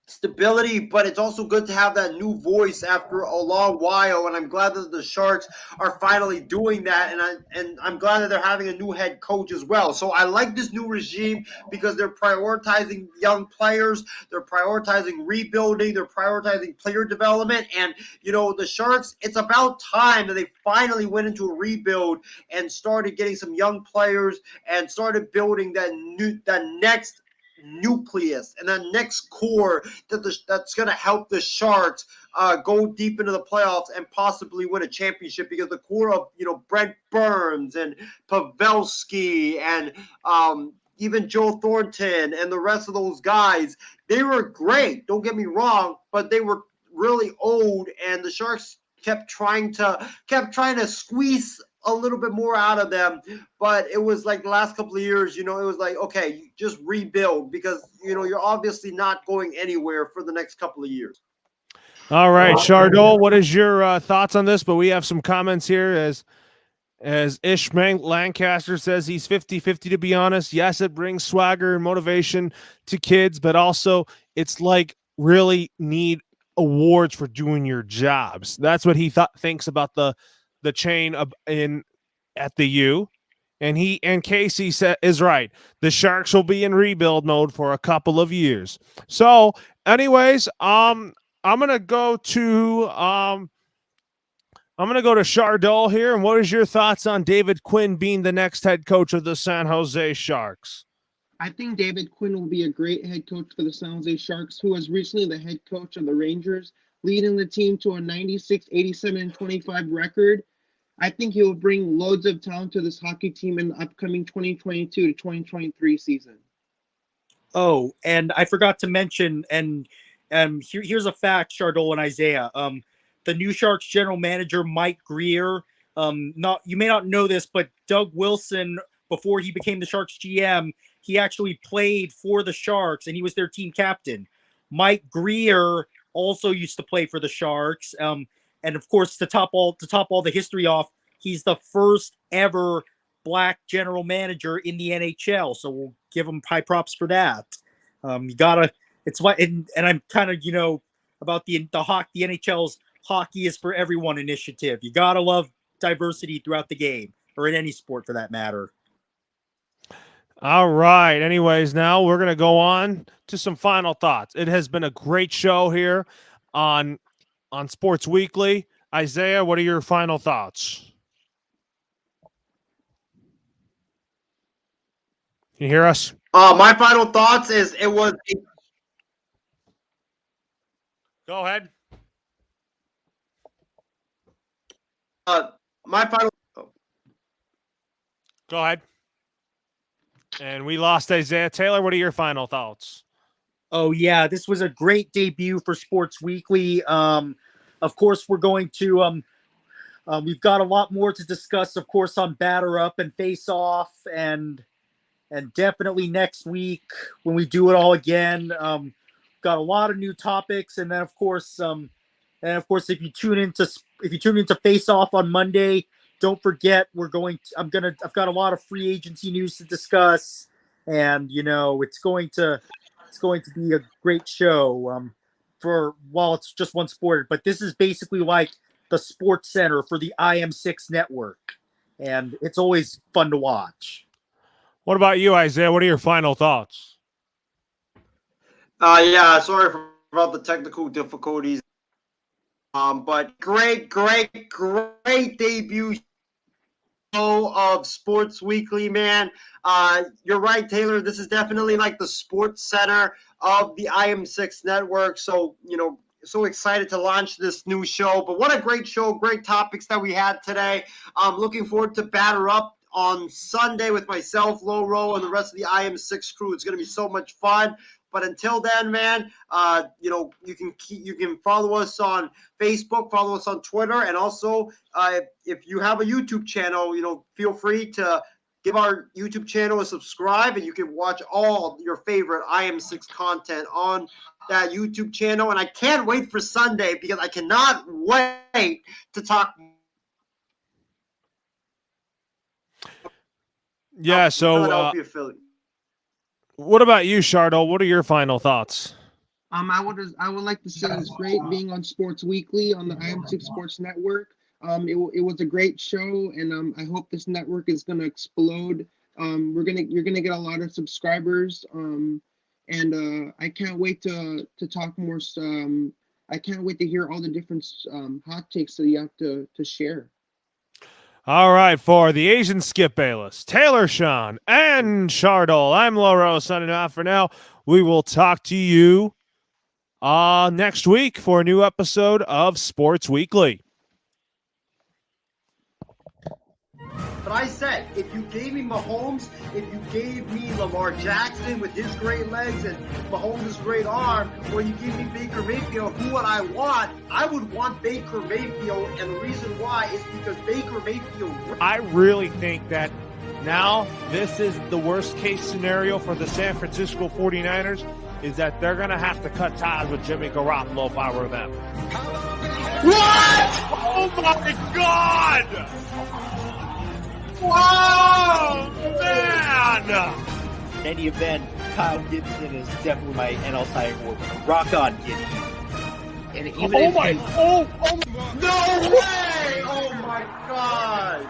stability, but it's also good to have that new voice after a long while. And I'm glad that the Sharks are finally doing that. And I'm glad that they're having a new head coach as well. So I like this new regime because they're prioritizing young players, they're prioritizing rebuilding, they're prioritizing player development. And you know, the Sharks, it's about time that they finally went into a rebuild and started getting some young players and started building that next nucleus and that next core that's going to help the Sharks go deep into the playoffs and possibly win a championship, because the core of, you know, Brent Burns and Pavelski and even Joe Thornton and the rest of those guys, they were great, don't get me wrong, but they were really old, and the Sharks kept trying to squeeze a little bit more out of them. But it was like the last couple of years, you know, it was like, okay, just rebuild because, you know, you're obviously not going anywhere for the next couple of years. All right, Chardot, what is your thoughts on this? But we have some comments here as Ish Lancaster says he's 50-50, to be honest. Yes, it brings swagger and motivation to kids, but also it's like really need awards for doing your jobs. That's what he thinks about the chain at the U. And Casey is right. The Sharks will be in rebuild mode for a couple of years. So, anyways, I'm gonna go to Chardot here. And what is your thoughts on David Quinn being the next head coach of the San Jose Sharks? I think David Quinn will be a great head coach for the San Jose Sharks, who was recently the head coach of the Rangers, leading the team to a 96, 87, and 25 record. I think he will bring loads of talent to this hockey team in the upcoming 2022 to 2023 season. Oh, and I forgot to mention, and here's a fact, Chardot and Isaiah. The new Sharks general manager, Mike Greer. You may not know this, but Doug Wilson, before he became the Sharks GM, he actually played for the Sharks and he was their team captain. Mike Greer also used to play for the Sharks. And of course, to top all the history off, he's the first ever Black general manager in the NHL. So we'll give him high props for that. You gotta. It's what, and I'm kind of, you know, about the NHL's hockey is for everyone initiative. You gotta love diversity throughout the game, or in any sport for that matter. All right. Anyways, now we're going to go on to some final thoughts. It has been a great show here on Sports Weekly. Isaiah, what are your final thoughts? Can you hear us? My final thoughts is it was Go ahead. my final. Go ahead. And we lost Isaiah. Taylor, what are your final thoughts? Oh yeah, this was a great debut for Sports Weekly. Of course, we're going to we've got a lot more to discuss, of course, on Batter Up and Face Off, and definitely next week when we do it all again. Got a lot of new topics, and then of course, if you tune into Face Off on Monday, don't forget I've got a lot of free agency news to discuss, and it's going to be a great show. While it's just one sport, but this is basically like the Sports Center for the IM6 network, and it's always fun to watch. What about you, Isaiah? What are your final thoughts? Yeah, sorry about the technical difficulties. But great debut show of Sports Weekly, man. You're right, Taylor. This is definitely like the Sports Center of the IM6 network. So, so excited to launch this new show. But what a great show, great topics that we had today. I'm looking forward to Batter Up on Sunday with myself, Loro, and the rest of the IM6 crew. It's going to be so much fun. But until then, man, you can follow us on Facebook, follow us on Twitter, and also if you have a YouTube channel, feel free to give our YouTube channel a subscribe, and you can watch all your favorite IM6 content on that YouTube channel. And I can't wait for Sunday because I cannot wait to talk. Yeah. So, Philadelphia, Philly. What about you, Shardo? What are your final thoughts? I would like to say it's great being on Sports Weekly on the IM6 Sports Network. It was a great show, and I hope this network is gonna explode. You're gonna get a lot of subscribers, and I can't wait to talk more. I can't wait to hear all the different hot takes that you have to share. All right, for the Asian Skip Bayless, Taylor Sean, and Shardol, I'm Loro signing off for now. We will talk to you next week for a new episode of Sports Weekly. But I said, if you gave me Mahomes, if you gave me Lamar Jackson with his great legs and Mahomes' great arm, or you give me Baker Mayfield, who would I want? I would want Baker Mayfield, and the reason why is because Baker Mayfield. I really think that now this is the worst case scenario for the San Francisco 49ers, is that they're going to have to cut ties with Jimmy Garoppolo if I were them. What? Oh my God! Whoa, man! In any event, Kyle Gibson is definitely my NL Cy Young Award winner. Rock on, Gibby. No way! Oh my God!